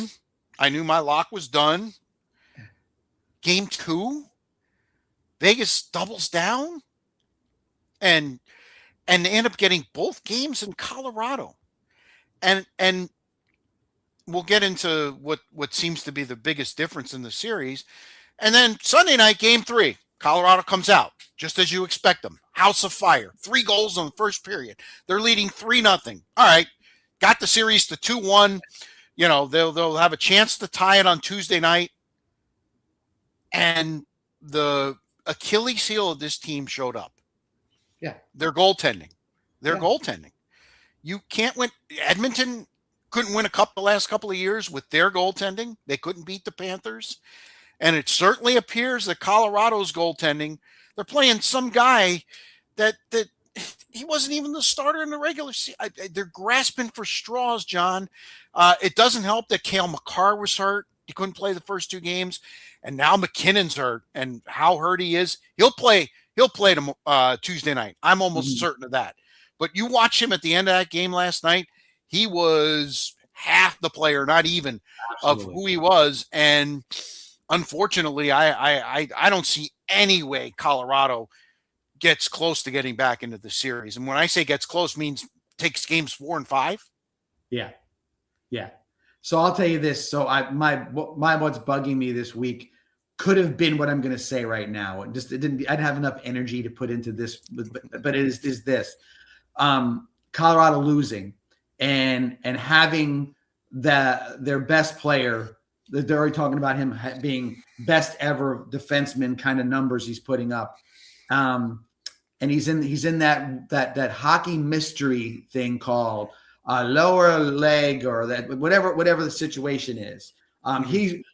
I knew my lock was done. Game 2, Vegas doubles down and they end up getting both games in Colorado. And we'll get into what seems to be the biggest difference in the series. And then Sunday night, game 3, Colorado comes out just as you expect them. House of fire. 3 goals in the first period. They're leading 3-0. All right. Got the series to 2-1. They'll have a chance to tie it on Tuesday night. And the Achilles heel of this team showed up. Yeah. Their goaltending. Goaltending. You can't win. Edmonton couldn't win the last couple of years with their goaltending. They couldn't beat the Panthers. And it certainly appears that Colorado's goaltending, they're playing some guy that he wasn't even the starter in the regular season. They're grasping for straws, John. It doesn't help that Cale Makar was hurt. He couldn't play the first 2 games. And now McKinnon's hurt. And how hurt he is, he'll play Tuesday night. I'm almost certain of that. But you watch him at the end of that game last night, he was half the player, not even, of who he was. And unfortunately, I don't see any way Colorado gets close to getting back into the series. And when I say gets close, means takes games 4 and 5. Yeah. So I'll tell you this. So what's bugging me this week could have been what I'm going to say right now. I didn't have enough energy to put into this, but it is this. Colorado losing and having their best player. They're already talking about him being best ever defenseman kind of numbers he's putting up. And he's in that hockey mystery thing called lower leg or that whatever the situation is. He'll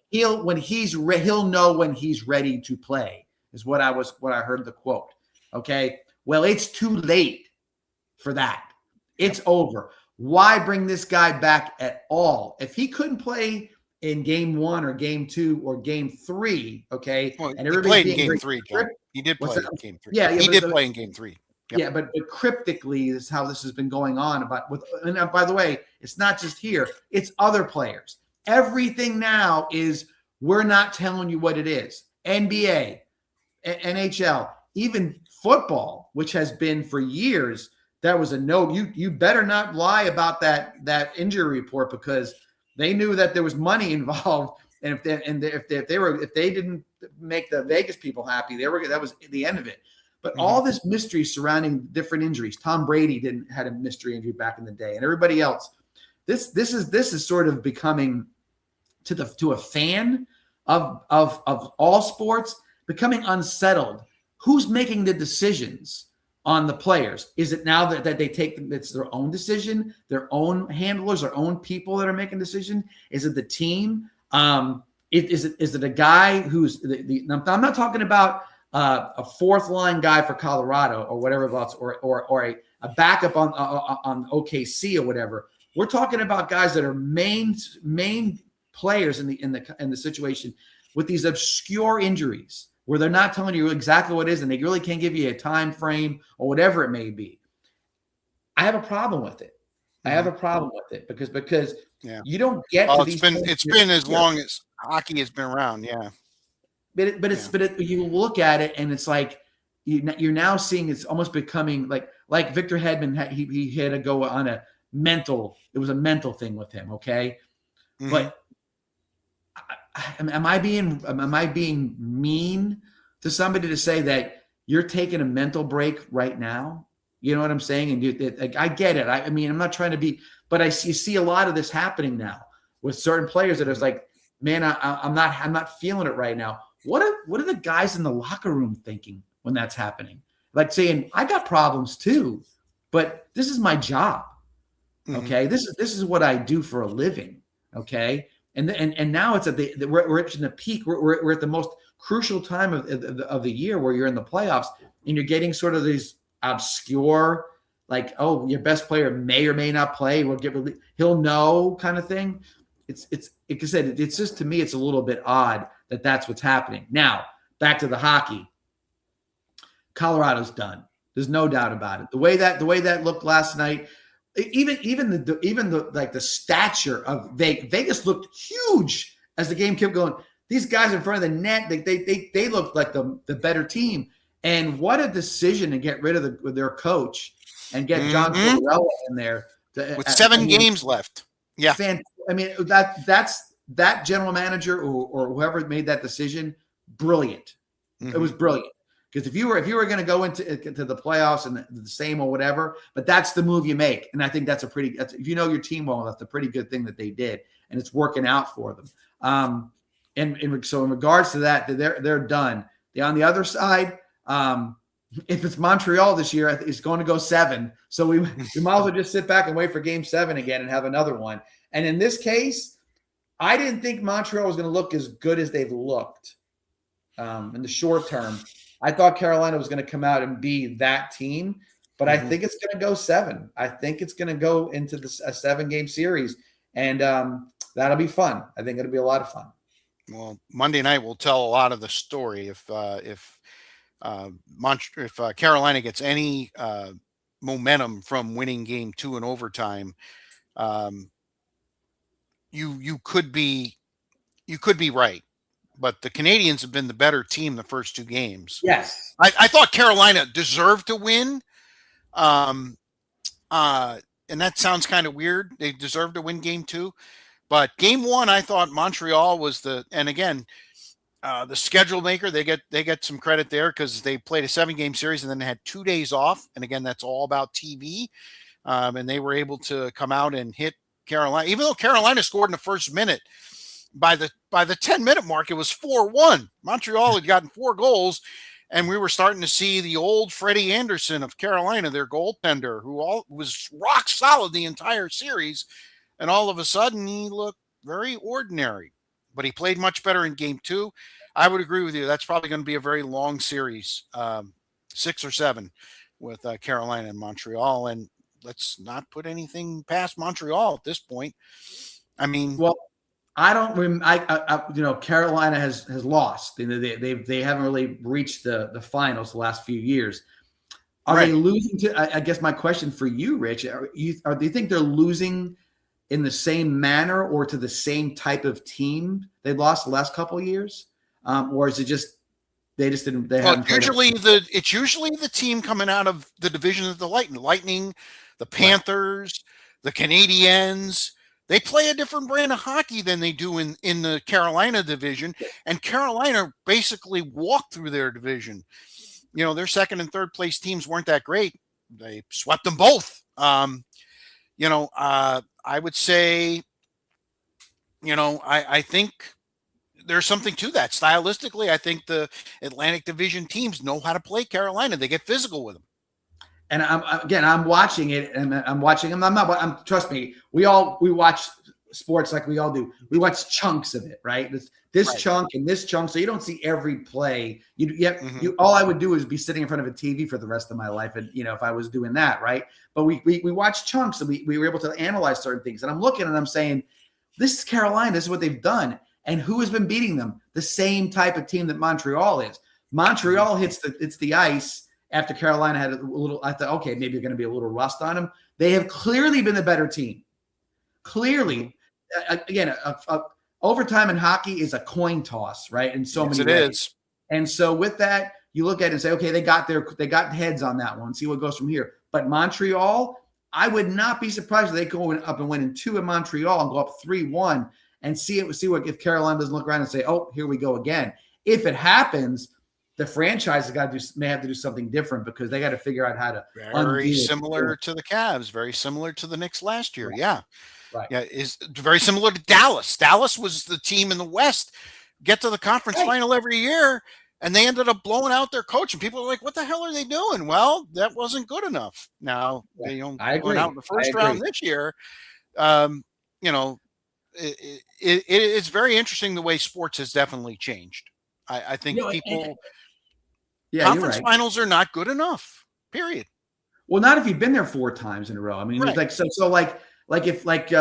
know when he's ready to play is what I heard the quote. Okay. Well, it's too late for that. It's over. Why bring this guy back at all? If he couldn't play in game 1 or game 2 or game 3, okay. Well, and everybody played in game 3. He did play in game 3. Yeah, he did play in game 3. Yep. Yeah, but cryptically is how this has been going on and by the way, it's not just here, it's other players. Everything now is we're not telling you what it is. NBA, NHL, even football, which has been for years, that was a no. You better not lie about that injury report because they knew that there was money involved, and if they didn't make the Vegas people happy, that was the end of it. But all this mystery surrounding different injuries. Tom Brady had a mystery injury back in the day, and everybody else. This is sort of becoming to a fan of all sports, becoming unsettled. Who's making the decisions on the players? Is it now that they take it's their own decision, their own handlers, their own people that are making decision? Is it the team? Is it a guy who's I'm not talking about a fourth line guy for Colorado or whatever else, or a backup on OKC or whatever. We're talking about guys that are main players in the situation with these obscure injuries where they're not telling you exactly what it is and they really can't give you a time frame or whatever it may be. I have a problem with it. I have a problem with it because you don't get to these. It's been as long as hockey has been around, yeah. But you look at it and it's like you're now seeing it's almost becoming like Victor Hedman. He had to go on a mental. It was a mental thing with him. Okay, but am I being mean to somebody to say that you're taking a mental break right now? You know what I'm saying? And I get it. I mean, I'm not trying to be, but you see a lot of this happening now with certain players that are like, man, I'm not feeling it right now. What are the guys in the locker room thinking when that's happening? Like saying, I got problems too, but this is my job. Okay. This is what I do for a living. Okay. And now it's we're reaching the peak. We're at the most crucial time of the year where you're in the playoffs and you're getting sort of these obscure, like, oh, your best player may or may not play. He'll know kind of thing. It's like I said, it's just, to me, it's a little bit odd that that's what's happening. Now, back to the hockey. Colorado's done. There's no doubt about it. The way that looked last night, even the stature of Vegas looked huge as the game kept going. These guys in front of the net, they looked like the better team. And what a decision to get rid of their coach and get John Tortorella in there with 7 games left. Yeah, I mean that general manager or whoever made that decision, brilliant. It was brilliant. Because if you were going to go into the playoffs and the same or whatever, but that's the move you make, and I think that's if you know your team well, that's a pretty good thing that they did, and it's working out for them. So in regards to that, they're done. On the other side, if it's Montreal this year, it's going to go 7. So we might as well just sit back and wait for Game 7 again and have another one. And in this case, I didn't think Montreal was going to look as good as they've looked in the short term. I thought Carolina was going to come out and be that team, but I think it's going to go 7. I think it's going to go into a 7-game series, and that'll be fun. I think it'll be a lot of fun. Well, Monday night will tell a lot of the story. If Carolina gets any momentum from winning Game 2 in overtime, you could be right. But the Canadians have been the better team the first 2 games. Yes. I thought Carolina deserved to win. And that sounds kind of weird. They deserved to win Game 2. But Game 1, I thought Montreal was and again, the schedule maker. They get some credit there because they played a 7-game series and then had 2 days off. And again, that's all about TV. And they were able to come out and hit Carolina, even though Carolina scored in the first minute. By the 10-minute mark, it was 4-1. Montreal had gotten 4 goals, and we were starting to see the old Freddie Anderson of Carolina, their goaltender, who was rock solid the entire series, and all of a sudden he looked very ordinary. But he played much better in Game 2. I would agree with you. That's probably going to be a very long series, 6 or 7, with Carolina and Montreal. And let's not put anything past Montreal at this point. I mean, well, I don't. Carolina has lost. They haven't really reached the finals the last few years. Are Right. they losing to? I guess my question for you, Rich, do you think they're losing in the same manner or to the same type of team they lost the last couple of years, or is it just they Well, haven't played up? it's usually the team coming out of the division of the Lightning, the Right. Panthers, the Canadiens. They play a different brand of hockey than they do in the Carolina division, and Carolina basically walked through their division. Their second and third place teams weren't that great. They swept them both. I would say, I think there's something to that. Stylistically, I think the Atlantic Division teams know how to play Carolina. They get physical with them. And I'm watching it, and I'm watching them. Trust me, we watch sports like we all do. We watch chunks of it, right? This Right. chunk and this chunk, so you don't see every play. All I would do is be sitting in front of a TV for the rest of my life, and if I was doing that, right? But we watch chunks, and we were able to analyze certain things. And I'm looking and I'm saying, this is Carolina. This is what they've done, and who has been beating them? The same type of team that Montreal is. Montreal hits the ice. After Carolina had a little, I thought, okay, maybe going to be a little rust on them. They have clearly been the better team. Clearly, again, overtime in hockey is a coin toss, right? In so many ways. Is. And so with that, you look at it and say, okay, they got heads on that one. See what goes from here. But Montreal, I would not be surprised if they go up and win in 2 in Montreal and go up 3-1 and see what if Carolina doesn't look around and say, oh, here we go again. If it happens, the franchise may have to do something different because they got to figure out how to. Very similar to the Cavs, very similar to the Knicks last year. Right. Yeah. Right. Yeah. Is very similar to Dallas. Dallas was the team in the West, get to the conference final every year, and they ended up blowing out their coach. And people are like, what the hell are they doing? Well, that wasn't good enough. Now, they went out in the first round this year. It's very interesting the way sports has definitely changed. I think people. Conference finals are not good enough. Period. Well, not if you've been there 4 times in a row. I mean, it's like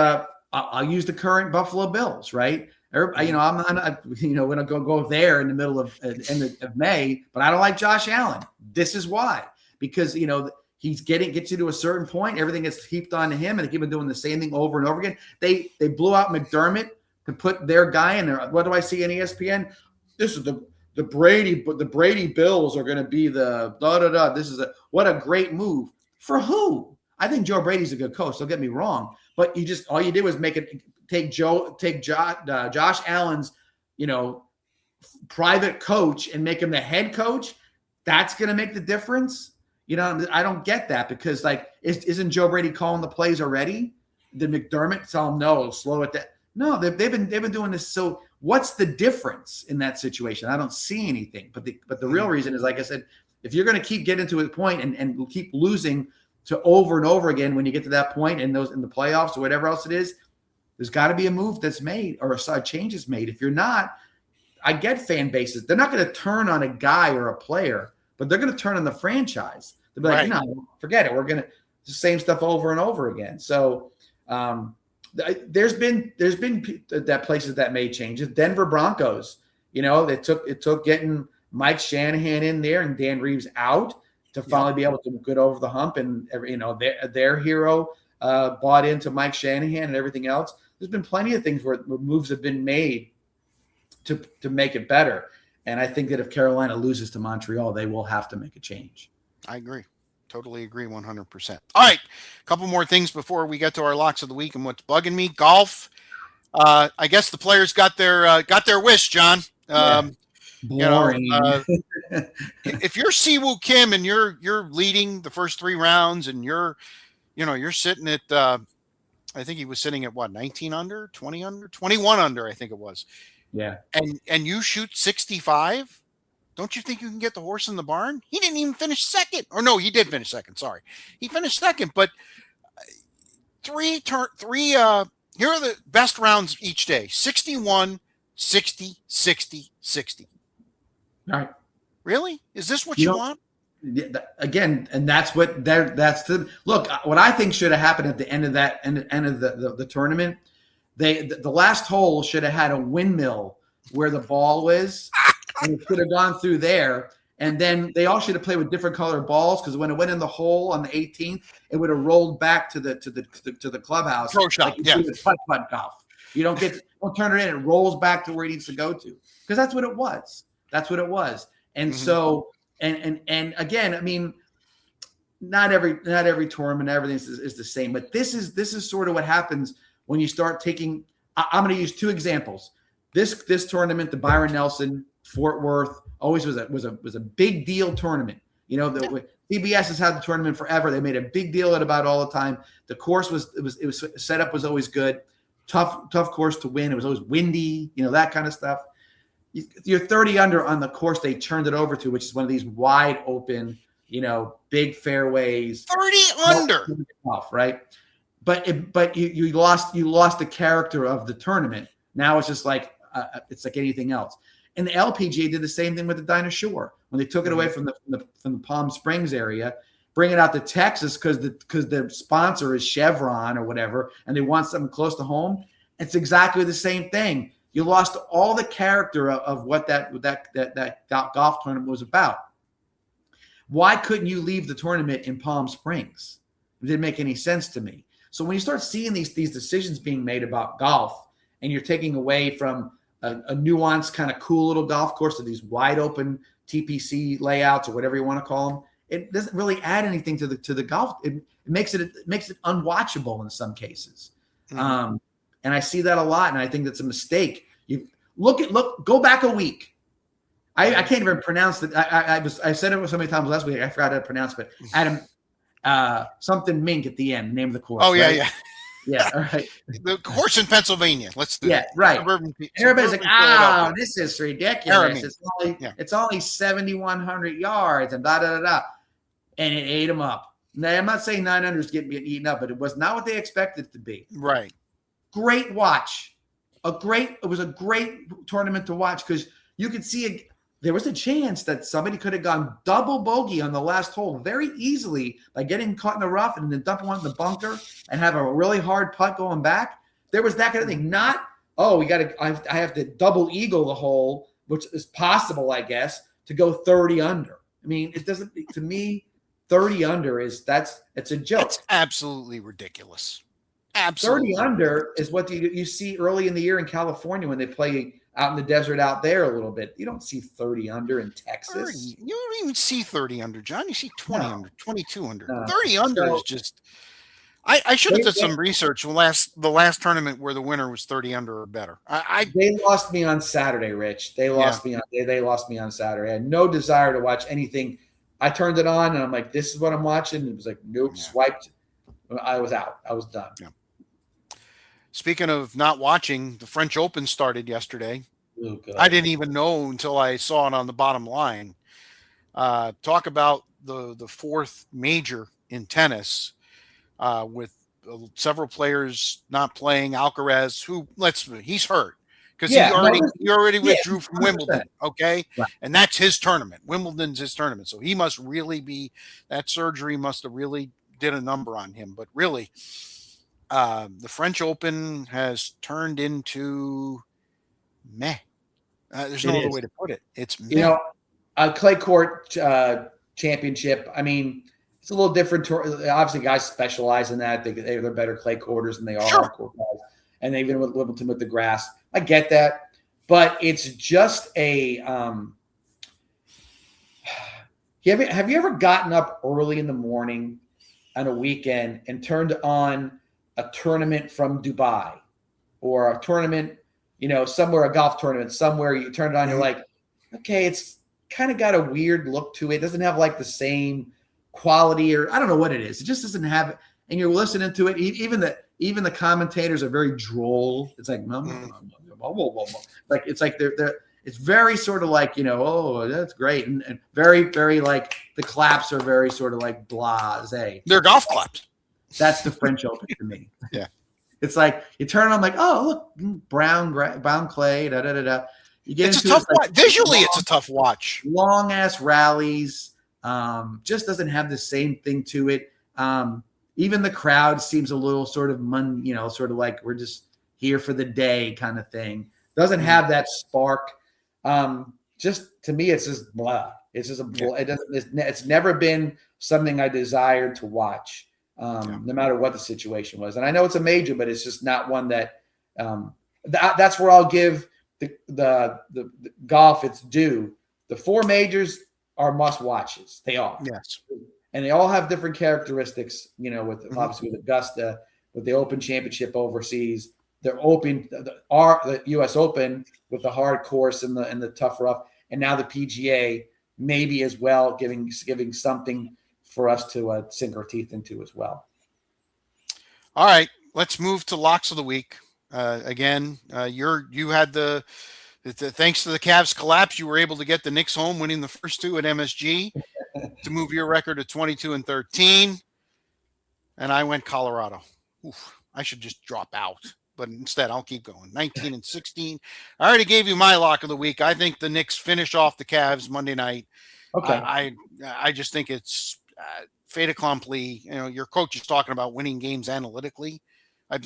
I'll use the current Buffalo Bills, right? I'm not, when I go there in the middle of end of May, but I don't like Josh Allen. This is why, because gets you to a certain point, everything gets heaped onto him, and they keep on doing the same thing over and over again. They blew out McDermott to put their guy in there. What do I see on ESPN? This is the Brady Bills are going to be the da-da-da. What a great move. For who? I think Joe Brady's a good coach. Don't get me wrong. But all you did was take Josh Allen's, private coach and make him the head coach. That's going to make the difference. I don't get that because isn't Joe Brady calling the plays already? Did McDermott tell him no, slow it down? No, they've been doing this. So what's the difference in that situation? I don't see anything. But the real reason is, like I said, if you're going to keep getting to a point and keep losing to over and over again when you get to that point in the playoffs or whatever else it is, there's got to be a move that's made or a change is made. If you're not, I get fan bases. They're not going to turn on a guy or a player, but they're going to turn on the franchise. They'll be like, forget it. We're going to the same stuff over and over again. So there's been that places that made changes. Denver Broncos, it took getting Mike Shanahan in there and Dan Reeves out to finally be able to get over the hump. And their hero bought into Mike Shanahan and everything else. There's been plenty of things where moves have been made to make it better. And I think that if Carolina loses to Montreal, they will have to make a change. I agree. Totally agree 100%. All right. A couple more things before we get to our locks of the week and what's bugging me. Golf. I guess the players got their wish, John. Boring. If you're Siwoo Kim and you're leading the first 3 rounds and you're sitting at I think he was sitting at 19 under, 20 under, 21 under, I think it was. Yeah. And you shoot 65. Don't you think you can get the horse in the barn? He didn't even finish second. Or no, he did finish second. Sorry. He finished second, but three here are the best rounds each day. 61, 60, 60, 60. All right. Really? Is this what you want? Again, and that's what look. What I think should have happened at the end of that end of the tournament, the last hole should have had a windmill where the ball was, and it could have gone through there. And then they all should have played with different colored balls because when it went in the hole on the 18th, it would have rolled back to the clubhouse Pro shot, like you yeah. do with putt golf. You don't turn it in; it rolls back to where it needs to go to because that's what it was. That's what it was. And so and again, I mean, not every tournament, everything is the same, but this is sort of what happens when you start taking. I'm going to use two examples. This tournament, the Byron Nelson Fort Worth, always was a big deal tournament. You know, CBS has had the tournament forever. They made a big deal about all the time. The course was setup was always good. Tough course to win. It was always windy, you know, that kind of stuff. You're 30 under on the course they turned it over to, which is one of these wide open, you know, big fairways. 30 under, right? But you lost the character of the tournament. Now it's just like it's like anything else. And the LPGA did the same thing with the Dinah Shore when they took it away from the Palm Springs area, bring it out to Texas because the sponsor is Chevron or whatever, and they want something close to home. It's exactly the same thing. You lost all the character of what that golf tournament was about. Why couldn't you leave the tournament in Palm Springs? It didn't make any sense to me. So when you start seeing these decisions being made about golf, and you're taking away from a nuanced kind of cool little golf course to these wide open TPC layouts or whatever you want to call them, it doesn't really add anything to the golf. It makes it unwatchable in some cases. And I see that a lot, and I think that's a mistake. You go back a week. I can't even pronounce it. I said it so many times last week. I forgot how to pronounce it. But Adam something Mink at the end. Name of the course. Oh yeah, right? yeah. Yeah, all right. The course in Pennsylvania. Let's do yeah, right. Everybody's like, "Oh, this is ridiculous. It's only 7,100 yards and da da da da," and it ate them up. Now, I'm not saying 900 is getting eaten up, but it was not what they expected it to be. Right. Great watch. It was a great tournament to watch because you could see there was a chance that somebody could have gone double bogey on the last hole very easily by getting caught in the rough and then dumping one in the bunker and have a really hard putt going back. There was that kind of thing. Not, I have to double eagle the hole, which is possible, I guess, to go 30 under. I mean, it doesn't, to me, 30 under it's a joke. It's absolutely ridiculous. Absolutely. 30 under is what you see early in the year in California when they play out in the desert out there a little bit. You don't see 30 under in Texas. 30, you don't even see 30 under, John. You see 20 under, 22 under. No. 30 under is just – I should have done some research the last tournament where the winner was 30 under or better. They lost me on Saturday, Rich. They lost me on Saturday. I had no desire to watch anything. I turned it on, and I'm like, this is what I'm watching. It was like, nope, swiped. I was out. I was done. Yeah. Speaking of not watching, the French Open started yesterday. Oh, I didn't even know until I saw it on the bottom line. Talk about the fourth major in tennis with several players not playing. Alcaraz, he's hurt because he already withdrew from Wimbledon. Okay, right. And that's his tournament. Wimbledon's his tournament, so he must really be. That surgery must have really did a number on him. But really. The French Open has turned into meh. There's no other way to put it. It's meh. You know, a clay court championship. I mean, it's a little different. Obviously, guys specialize in that. They're better clay courters than they are hardcore guys. And even with Wimbledon with the grass, I get that. But it's just a. Have you ever gotten up early in the morning on a weekend and turned on a tournament from Dubai or a tournament, somewhere, a golf tournament somewhere, you turn it on, you're like, okay, it's kind of got a weird look to it. It doesn't have like the same quality, or I don't know what it is. It just doesn't have it. And you're listening to it. Even the commentators are very droll. It's like, like, it's like it's very sort of like, oh, that's great. And very, very like the claps are very sort of like blasé. They're golf claps. That's the French Open to me. Yeah. It's like you turn on, like, oh, look, brown clay, da da da da. You get it's a tough watch. Visually, it's a tough watch. Long ass rallies. Just doesn't have the same thing to it. Even the crowd seems a little sort of sort of like we're just here for the day kind of thing. Doesn't have that spark. Just to me, it's just blah. It's just it's never been something I desired to watch, no matter what the situation was. And I know it's a major, but it's just not one that. That's where I'll give the golf its due. The 4 majors are must watches. They are. Yes. And they all have different characteristics, with obviously with Augusta, with the Open Championship overseas, the U.S. Open with the hard course and the tough rough, and now the PGA maybe as well, giving something for us to sink our teeth into as well. All right, let's move to locks of the week. Again, you had the thanks to the Cavs collapse, you were able to get the Knicks home, winning the first 2 at MSG to move your record to 22-13. And I went Colorado. Oof, I should just drop out, but instead I'll keep going. 19-16. I already gave you my lock of the week. I think the Knicks finish off the Cavs Monday night. Okay. I just think it's fait accompli. Your coach is talking about winning games analytically.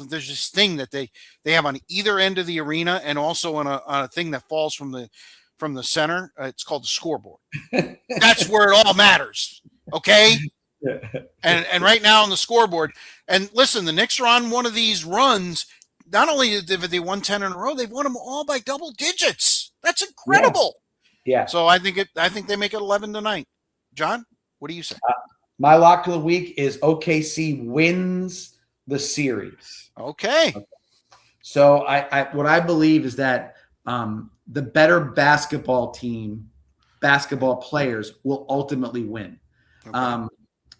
There's this thing that they have on either end of the arena, and also on a thing that falls from the center. It's called the scoreboard. That's where it all matters. Okay. And right now on the scoreboard, and listen, the Knicks are on one of these runs. Not only have they won 10 in a row, they've won them all by double digits. That's incredible. Yeah. So I think they make it 11 tonight. John, what do you say? My lock of the week is OKC wins the series. Okay. So what I believe is that the better basketball players will ultimately win. Okay.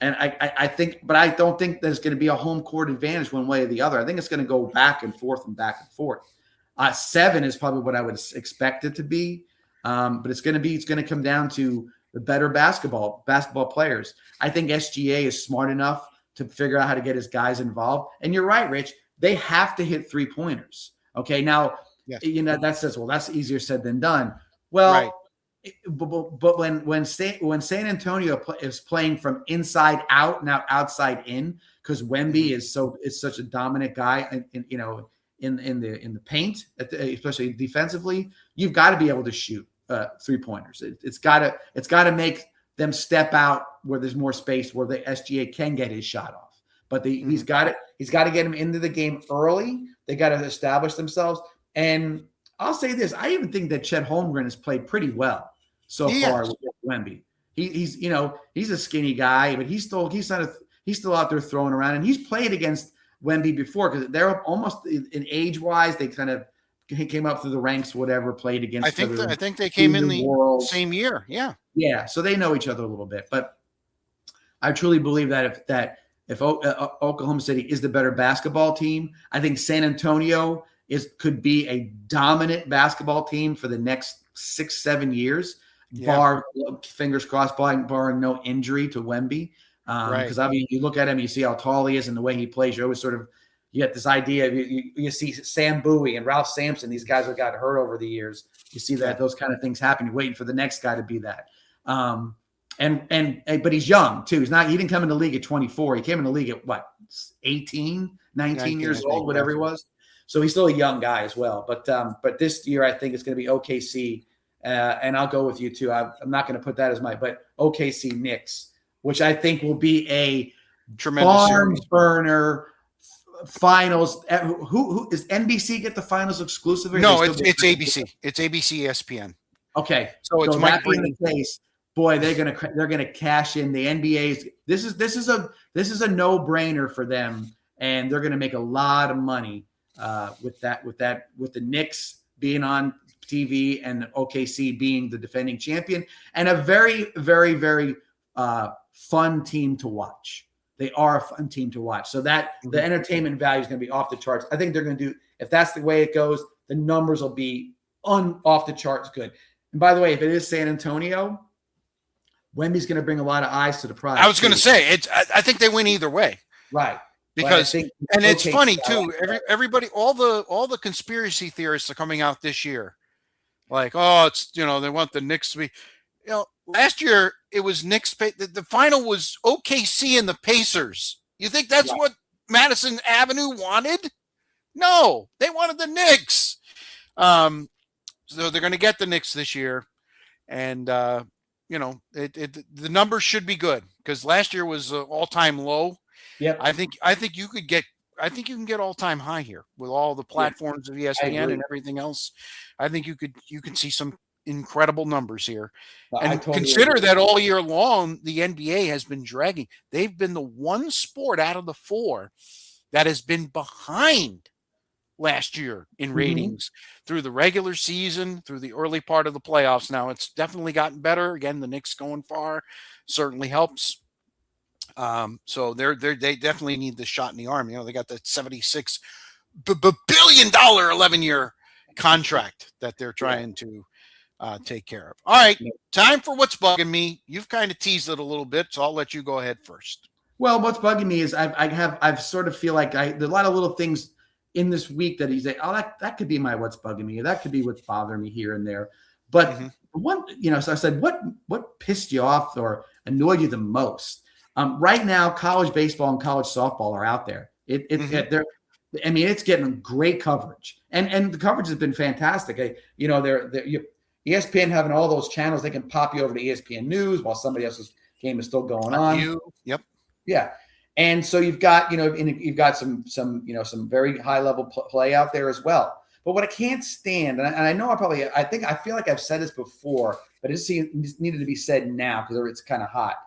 And I think, but I don't think there's going to be a home court advantage one way or the other. I think it's going to go back and forth. 7 is probably what I would expect it to be. But it's going to come down to the better basketball players. I think SGA is smart enough to figure out how to get his guys involved. And you're right, Rich. They have to hit 3-pointers. Okay. Now, yes. That says, well, that's easier said than done. Well, right. But when San Antonio is playing from inside out, now outside in, because Wemby is such a dominant guy, in the paint, especially defensively, you've got to be able to shoot 3-pointers. It's got to make them step out where there's more space where the SGA can get his shot off. But he's got to get him into the game early. They got to establish themselves. And I'll say this: I even think that Chet Holmgren has played pretty well so far with Wemby. He's a skinny guy, but he's still out there throwing around, and he's played against Wemby before because they're almost in age wise. They kind of came up through the ranks, whatever. Played against. I think they came in the same year. Yeah. So they know each other a little bit, but I truly believe that if Oklahoma City is the better basketball team, I think San Antonio could be a dominant basketball team for the next 6-7 years. Bar fingers crossed, barring no injury to Wemby. Because I mean, you look at him, you see how tall he is and the way he plays. You always you get this idea. You see Sam Bowie and Ralph Sampson. These guys have got hurt over the years. You see that those kind of things happen. You're waiting for the next guy to be that. But he's young too. He didn't come in the league at 24. He came in the league at what, 18, 19 years old, whatever he was. So he's still a young guy as well. But this year I think it's going to be OKC. And I'll go with you too. I'm not going to put that as but OKC Knicks, which I think will be a tremendous barn burner finals. Who is NBC get the finals exclusive? No, it's ABC. It's ABC ESPN. Okay, so it's that being the case, boy, they're gonna cash in the NBA's. This is a no brainer for them, and they're gonna make a lot of money with the Knicks being on TV and OKC being the defending champion, and a very, very, very fun team to watch. They are a fun team to watch. So that the entertainment value is going to be off the charts. I think they're going to do, if that's the way it goes, the numbers will be off the charts good. And by the way, if it is San Antonio, Wemby's going to bring a lot of eyes to the prize. I was going to say I think they win either way. Right. Because it's funny too. Everybody, all the conspiracy theorists are coming out this year. Like, it's they want the Knicks to be, last year it was Knicks. The final was OKC and the Pacers. You think that's what Madison Avenue wanted? No, they wanted the Knicks. So they're going to get the Knicks this year, and the numbers should be good because last year was an all-time low. Yep. I think you can get all-time high here with all the Yeah, platforms of I ESPN agree. and everything else. I think you can see some incredible numbers here. I And totally consider agree. that all year long the NBA has been dragging. They've been the one sport out of the four that has been behind last year in Mhm. ratings through the regular season, through the early part of the playoffs. Now it's definitely gotten better. Again, the Knicks going far certainly helps. So they definitely need this shot in the arm. They got that $76 billion 11-year contract that they're Yeah. trying to take care of. All right, Yeah. time for what's bugging me. You've kind of teased it a little bit, so I'll let you go ahead first. Well, what's bugging me is I've sort of feel like there's a lot of little things in this week that he's like, oh, that could be my what's bugging me, or that could be what's bothering me here and there. But Mm-hmm. so I said, what pissed you off or annoyed you the most? Right now, college baseball and college softball are out there. It's getting great coverage, and the coverage has been fantastic. ESPN having all those channels, they can pop you over to ESPN News while somebody else's game is still going on. Yep. Yeah. And so you've got, you've got some very high level play out there as well. But what I can't stand, and I know I feel like I've said this before, but it just needed to be said now because it's kind of hot.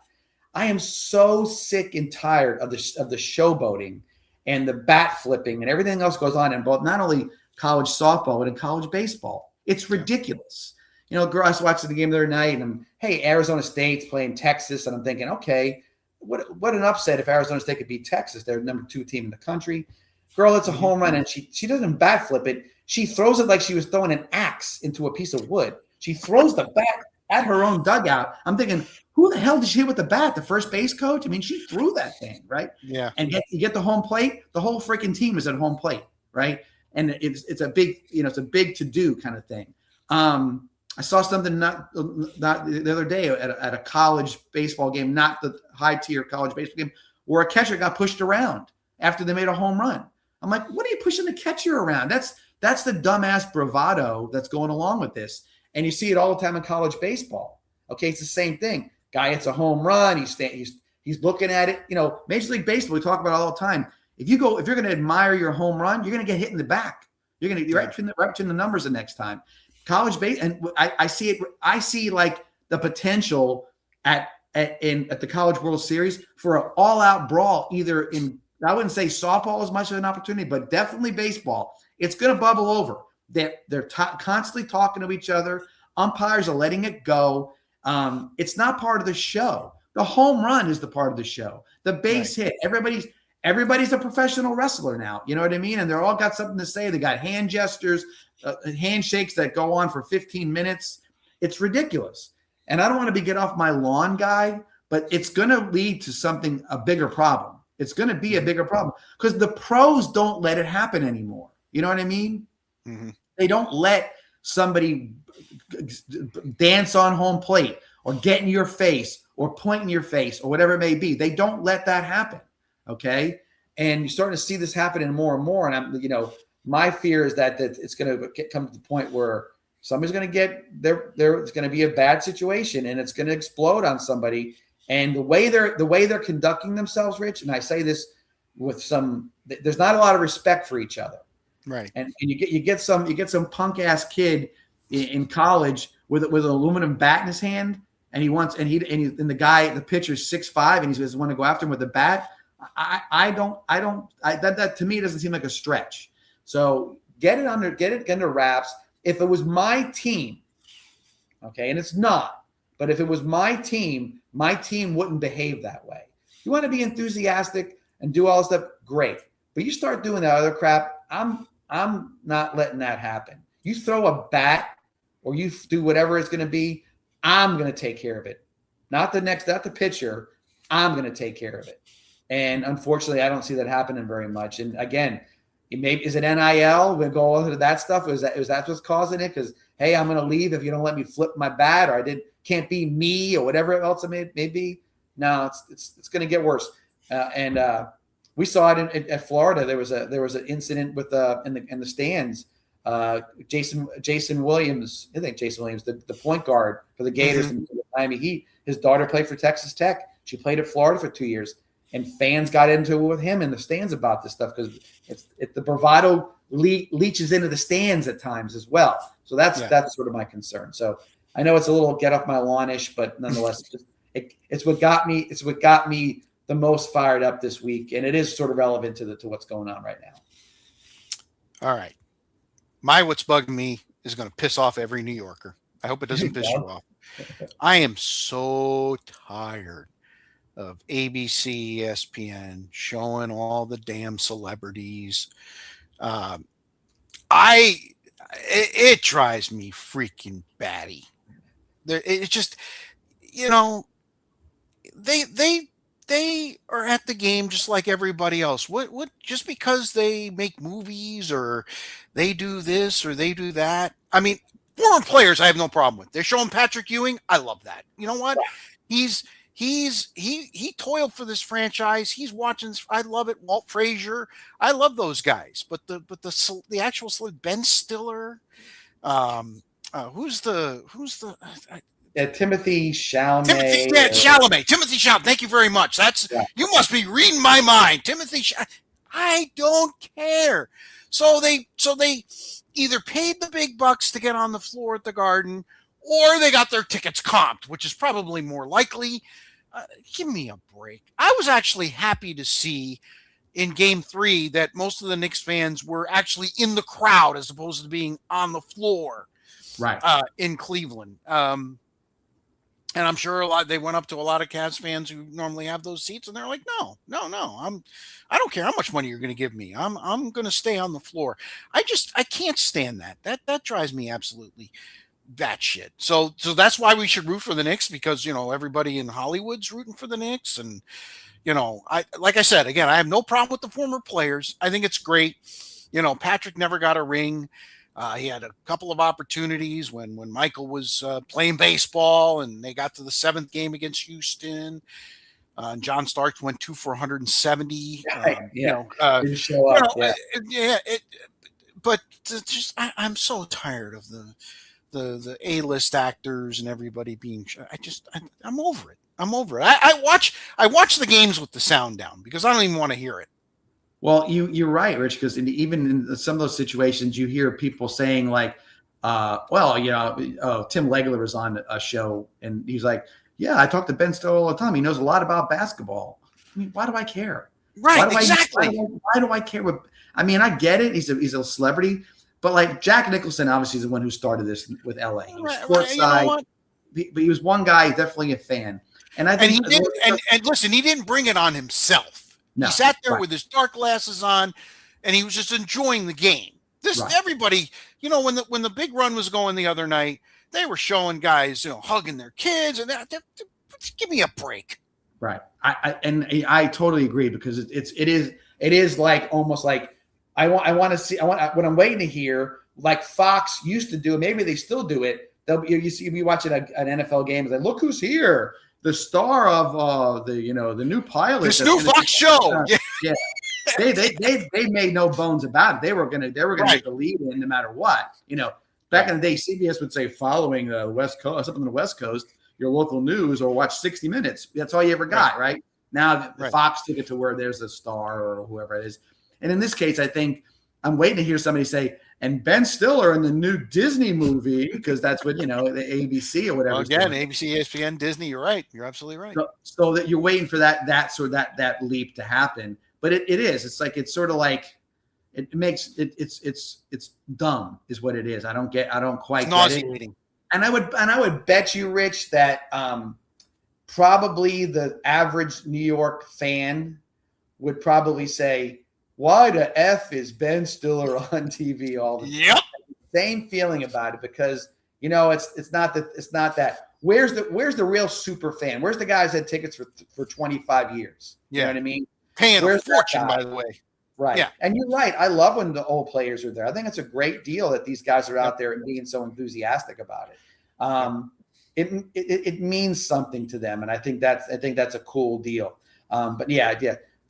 I am so sick and tired of the showboating and the bat flipping and everything else goes on in both, not only college softball, but in college baseball. It's ridiculous. Girl, I was watching the game the other night and hey, Arizona State's playing Texas. And I'm thinking, okay, what an upset if Arizona State could beat Texas. They're the number 2 team in the country. Girl, it's a home run, and she doesn't bat flip it. She throws it like she was throwing an axe into a piece of wood. She throws the bat at her own dugout. I'm thinking, who the hell did she hit with the bat? The first base coach? I mean, she threw that thing, right? Yeah. And you get the home plate, the whole freaking team is at home plate, right? And it's a big, it's a big to-do kind of thing. I saw something not the other day at a college baseball game, not the high-tier college baseball game, where a catcher got pushed around after they made a home run. I'm like, what are you pushing the catcher around? That's the dumbass bravado that's going along with this. And you see it all the time in college baseball. Okay, it's the same thing. Guy hits a home run. He's looking at it. Major League Baseball, we talk about it all the time. If you're going to admire your home run, you're going to get hit in the back. You're going to right between the numbers the next time. College base, and I see it. I see like the potential at the College World Series for an all-out brawl. Either in, I wouldn't say softball as much of an opportunity, but definitely baseball. It's going to bubble over. They're constantly talking to each other. Umpires are letting it go. It's not part of the show. The home run is the part of the show. The base hit. Everybody's a professional wrestler now. You know what I mean? And they're all got something to say. They got hand gestures, handshakes that go on for 15 minutes. It's ridiculous. And I don't want to get off my lawn, guy, but it's going to lead to a bigger problem. It's going to be a bigger problem because the pros don't let it happen anymore. You know what I mean? Mm-hmm. They don't let somebody dance on home plate or get in your face or point in your face or whatever it may be. They don't let that happen. Okay. And you're starting to see this happening more and more. And my fear is that it's going to come to the point where somebody's going to get there. It's going to be a bad situation and it's going to explode on somebody. And the way they're conducting themselves, Rich, and I say this with there's not a lot of respect for each other. Right. And you get some punk ass kid in college with an aluminum bat in his hand, and the pitcher's 6'5", and he says want to go after him with a bat. That to me doesn't seem like a stretch. So get it under wraps. If it was my team, okay, and it's not, but if it was my team wouldn't behave that way. You want to be enthusiastic and do all this stuff, great. But you start doing that other crap, I'm not letting that happen. You throw a bat or you do whatever it's going to be, I'm going to take care of it. Not the pitcher. I'm going to take care of it. And unfortunately, I don't see that happening very much. And again, is it NIL? We'll go on to that stuff. Is that what's causing it? Because hey, I'm going to leave if you don't let me flip my bat, or can't be me, or whatever else it may be. No, it's going to get worse. We saw it at Florida. There was an incident with in the stands Jason Williams, the point guard for the Gators in the Miami Heat. His daughter played for Texas Tech. She played at Florida for 2 years, and fans got into it with him in the stands about this stuff because the bravado leaches into the stands at times as well. So that's sort of my concern. So I know it's a little get off my lawn-ish, but nonetheless, it's what got me. It's what got me the most fired up this week, and it is sort of relevant to what's going on right now. All right. What's bugging me is going to piss off every New Yorker. I hope it doesn't piss you off. I am so tired of ABC, ESPN showing all the damn celebrities. It drives me freaking batty. It's just, they are at the game just like everybody else. What just because they make movies or they do this or they do that? I mean, former players I have no problem with. They're showing Patrick Ewing. I love that. You know what? He toiled for this franchise. He's watching. I love it. Walt Frazier. I love those guys. But the actual Ben Stiller. Who's the Timothy Chalamet. Chalamet. Timothy Chalamet. Thank you very much. You must be reading my mind. Timothy I don't care. So they either paid the big bucks to get on the floor at the Garden, or they got their tickets comped, which is probably more likely. Give me a break. I was actually happy to see in Game 3 that most of the Knicks fans were actually in the crowd as opposed to being on the floor, right? In Cleveland. And I'm sure they went up to a lot of Cavs fans who normally have those seats, and they're like, no. I don't care how much money you're going to give me. I'm going to stay on the floor. I can't stand that. That drives me absolutely batshit. So that's why we should root for the Knicks, because everybody in Hollywood's rooting for the Knicks, and like I said again, I have no problem with the former players. I think it's great. Patrick never got a ring. He had a couple of opportunities when Michael was playing baseball, and they got to the 7th game against Houston. And John Starks went 2 for 170. Didn't show up. But I'm so tired of the A-list actors and everybody being. I'm over it. I watch the games with the sound down because I don't even want to hear it. Well, you're right, Rich, because even in some of those situations, you hear people saying like, Tim Legler was on a show and he's like, yeah, I talk to Ben Stiller all the time. He knows a lot about basketball. I mean, why do I care? Right, exactly. Why do I care? I get it. He's a celebrity, but like Jack Nicholson obviously is the one who started this with LA. He was sports side, but he was one guy, he's definitely a fan. And I think listen, he didn't bring it on himself. No, he sat there with his dark glasses on, and he was just enjoying the game. Everybody, when the big run was going the other night, they were showing guys, hugging their kids, and give me a break. Right. I totally agree, because it is like almost like what I'm waiting to hear, like Fox used to do. Maybe they still do it. You'll be watching an NFL game and like, look who's here. The star of the new pilot, this new Fox show. Yeah. They made no bones about it. They were gonna make the lead in no matter what. Back in the day, CBS would say following the West Coast, something on the West Coast, your local news, or watch 60 Minutes. That's all you ever got, right? Now the Fox took it to where there's a star or whoever it is. And in this case, I think I'm waiting to hear somebody say, and Ben Stiller in the new Disney movie, because that's what, the ABC or whatever. Well, again, ABC, ESPN, Disney, you're right. You're absolutely right. So that you're waiting for that leap to happen. But it is. It's like, it's sort of like, it makes it's dumb is what it is. I don't quite get it. And I would bet you, Rich, that probably the average New York fan would probably say, why the F is Ben Stiller on TV all the time? Yep. Same feeling about it, because it's not that. Where's the real super fan? Where's the guys that had tickets for 25 years? You know what I mean? Paying a fortune, by the way. Right. Yeah. And you're right. I love when the old players are there. I think it's a great deal that these guys are out there and being so enthusiastic about it. It means something to them, and I think that's a cool deal. But yeah.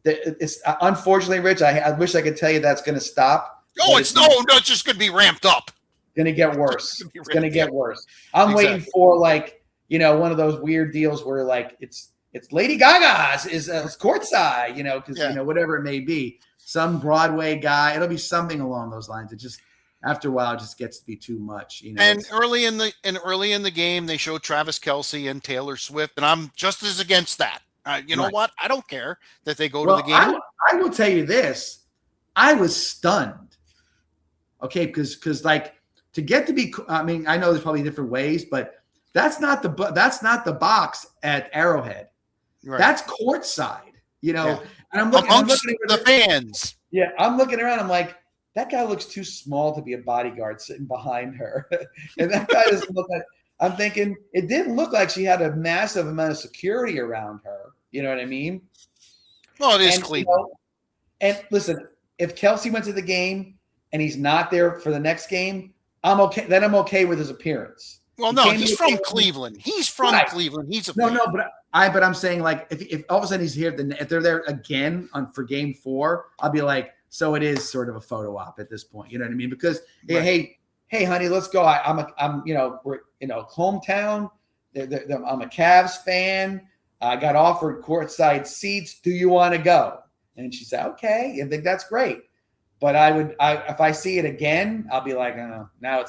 It's unfortunately, Rich, I wish I could tell you that's going to stop. Oh, but it's it's just going to be ramped up. going to get worse. It's going to get worse. I'm Exactly. waiting for like, one of those weird deals where like it's Lady Gaga's is courtside, because whatever it may be, some Broadway guy, it'll be something along those lines. It just after a while it just gets to be too much, And early in the game, they show Travis Kelce and Taylor Swift, and I'm just as against that. You know what? I don't care that they go to the game. I will tell you this: I was stunned. Okay, because like to get to be, I mean, I know there's probably different ways, but that's not the box at Arrowhead. Right. That's courtside, And I'm looking amongst the fans. Yeah, I'm looking around. I'm like, that guy looks too small to be a bodyguard sitting behind her, and that guy doesn't look like. I'm thinking it didn't look like she had a massive amount of security around her. You know what I mean? Well, it is Cleveland. And listen, if Kelce went to the game and he's not there for the next game, I'm okay. Then I'm okay with his appearance. Well, no, he's from Cleveland. He's from Cleveland. He's a fan. But I'm saying like if all of a sudden he's here, then if they're there again for Game 4, I'll be like, so it is sort of a photo op at this point. You know what I mean? Because hey, honey, let's go. I'm we're hometown. I'm a Cavs fan. I got offered courtside seats. Do you want to go? And she said, okay. I think that's great. But if I see it again, I'll be like, oh, now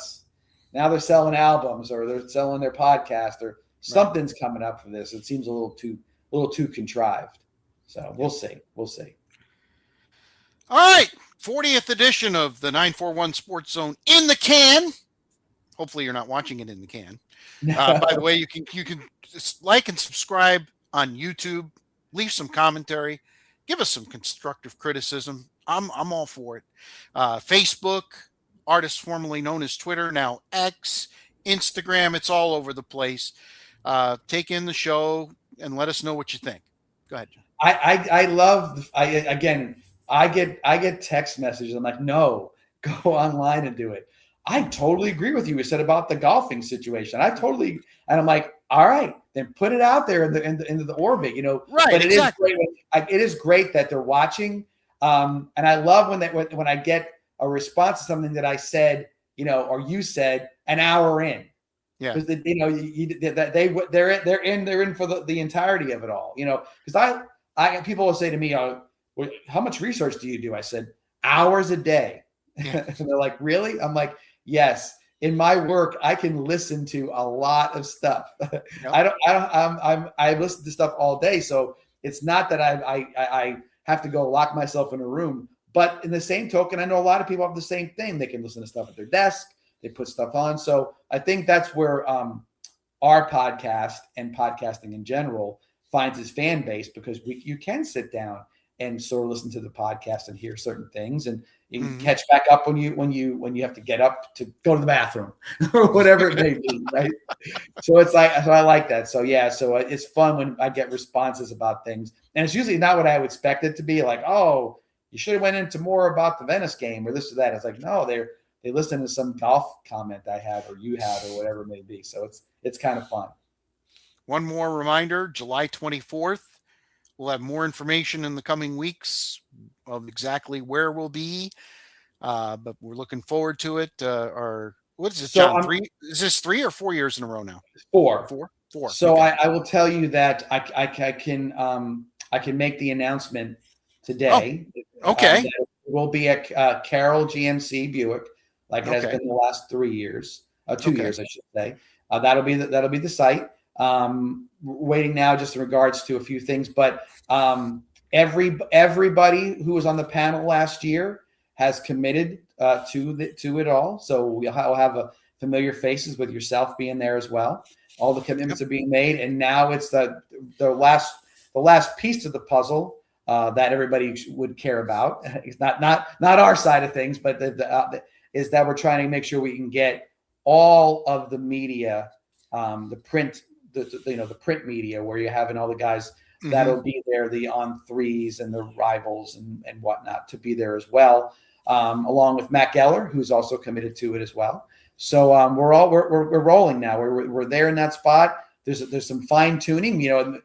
they're selling albums or they're selling their podcast or something's coming up for this. It seems a little too contrived. So we'll see. All right. 40th edition of the 941 Sports Zone in the can. Hopefully you're not watching it in the can. By the way, you can like and subscribe on YouTube, leave some commentary, give us some constructive criticism. I'm all for it. Facebook, artist formerly known as Twitter, now X, Instagram, it's all over the place. Take in the show and let us know what you think. Go ahead, John. I get text messages. I'm like, no, go online and do it. I totally agree with you. You said about the golfing situation. And I'm like, all right, then put it out there into the orbit, Right. But exactly. It is great that they're watching. And I love when I get a response to something that I said, or you said an hour in. Yeah. Because they're in for the entirety of it all. Because people will say to me, how much research do you do? I said hours a day. Yeah. And they're like, really? I'm like, yes. In my work, I can listen to a lot of stuff. Yep. I listen to stuff all day. So it's not that I have to go lock myself in a room, but in the same token, I know a lot of people have the same thing. They can listen to stuff at their desk. They put stuff on. So I think that's where our podcast and podcasting in general finds its fan base, because you can sit down and sort of listen to the podcast and hear certain things, and you can catch back up when you have to get up to go to the bathroom or whatever it may be, right? So I like that. So yeah, so it's fun when I get responses about things, and it's usually not what I would expect it to be. Like, oh, you should have went into more about the Venice game or this or that. It's like, no, they listen to some golf comment I had or you had or whatever it may be. So it's kind of fun. One more reminder: July 24th. We'll have more information in the coming weeks of exactly where we'll be, but we're looking forward to it. What is this, John? Is this 3 or 4 years in a row now? 4. 4. So okay. I will tell you that I can make the announcement today. Oh, okay. We'll be at Carroll GMC Buick, like it has been the last 3 years, 2 years, I should say. That'll be the site. Waiting now just in regards to a few things, but everybody who was on the panel last year has committed to it all. So we'll have a familiar faces with yourself being there as well. All the commitments are being made, and now it's the last piece of the puzzle that everybody would care about. It's not our side of things, but is that we're trying to make sure we can get all of the media, the print. The print media, where you're having all the guys that'll be there, the on threes and the rivals and whatnot, to be there as well, along with Matt Geller, who's also committed to it as well. So we're rolling now. We're there in that spot. There's some fine tuning. It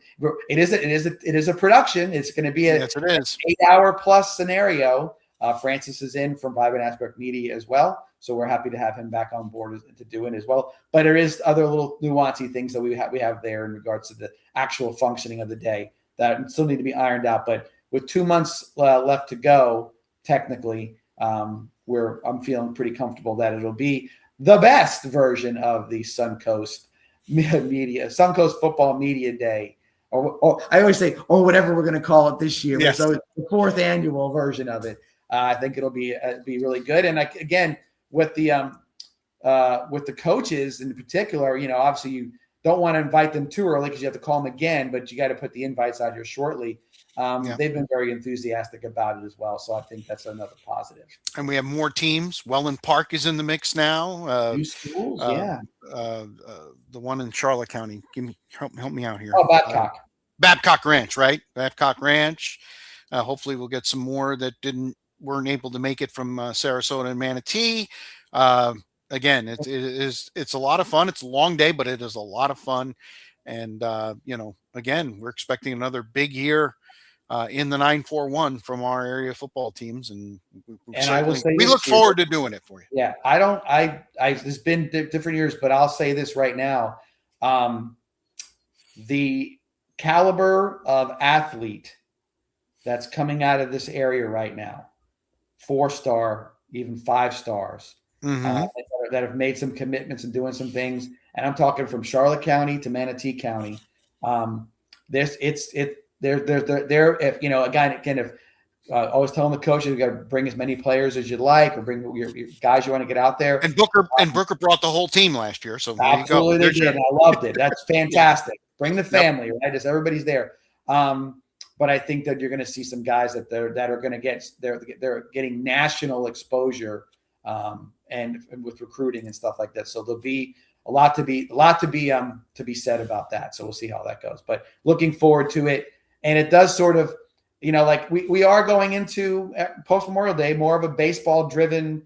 is a production. It's going to be a 8-hour plus scenario. Francis is in from Vibrant Aspect Media as well. So we're happy to have him back on board to do it as well. But there is other little nuancy things that we have there in regards to the actual functioning of the day that still need to be ironed out. But with 2 months left to go, technically, I'm feeling pretty comfortable that it'll be the best version of the Suncoast Football Media Day. Or I always say, or whatever we're going to call it this year. Yes. So it's the 4th annual version of it. I think it'll be really good. And again, with the coaches in particular, obviously you don't want to invite them too early because you have to call them again, but you got to put the invites out here shortly. They've been very enthusiastic about it as well. So I think that's another positive. And we have more teams. Welland Park is in the mix now. New schools, the one in Charlotte County. Help me out here. Oh, Babcock. Babcock Ranch, right? Babcock Ranch. Hopefully we'll get some more that weren't able to make it from Sarasota and Manatee. Again, it's a lot of fun. It's a long day, but it is a lot of fun. And again, we're expecting another big year in the 941 from our area football teams, and I will say we look forward to doing it for you. Yeah, there's been different years, but I'll say this right now: the caliber of athlete that's coming out of this area right now, 4-star, even 5 stars, that have made some commitments and doing some things. And I'm talking from Charlotte County to Manatee County. Always telling the coaches you got to bring as many players as you'd like, or bring your guys you want to get out there. And Booker brought the whole team last year, so absolutely they did. I loved it. That's fantastic. Bring the family, right? Just everybody's there. But I think that you're going to see some guys that are going to get they're getting national exposure, and with recruiting and stuff like that. So there'll be a lot to be said about that. So we'll see how that goes. But looking forward to it. And it does sort of, like we are going into post Memorial Day, more of a baseball driven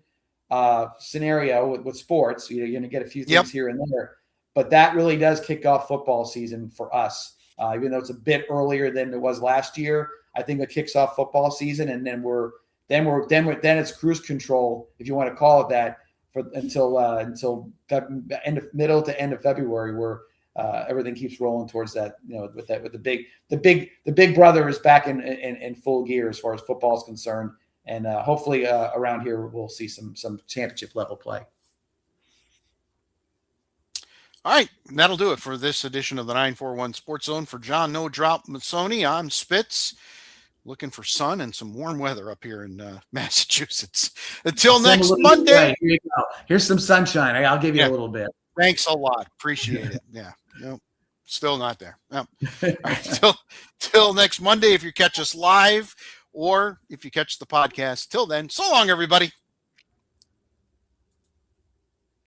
scenario with sports. You're going to get a few things here and there, but that really does kick off football season for us. Even though it's a bit earlier than it was last year, I think it kicks off football season, and then it's cruise control, if you want to call it that, until middle to end of February, where everything keeps rolling towards that. With the big brother is back in full gear as far as football is concerned, and hopefully around here we'll see some championship level play. All right, that'll do it for this edition of the 941 Sports Zone. For John No Drop Massoni, I'm Spitz. Looking for sun and some warm weather up here in Massachusetts. Until next Monday. Here you go. Here's some sunshine. I'll give you a little bit. Thanks a lot. Appreciate it. Yeah. Nope. Still not there. No. All right, till next Monday, if you catch us live or if you catch the podcast. Till then, so long, everybody.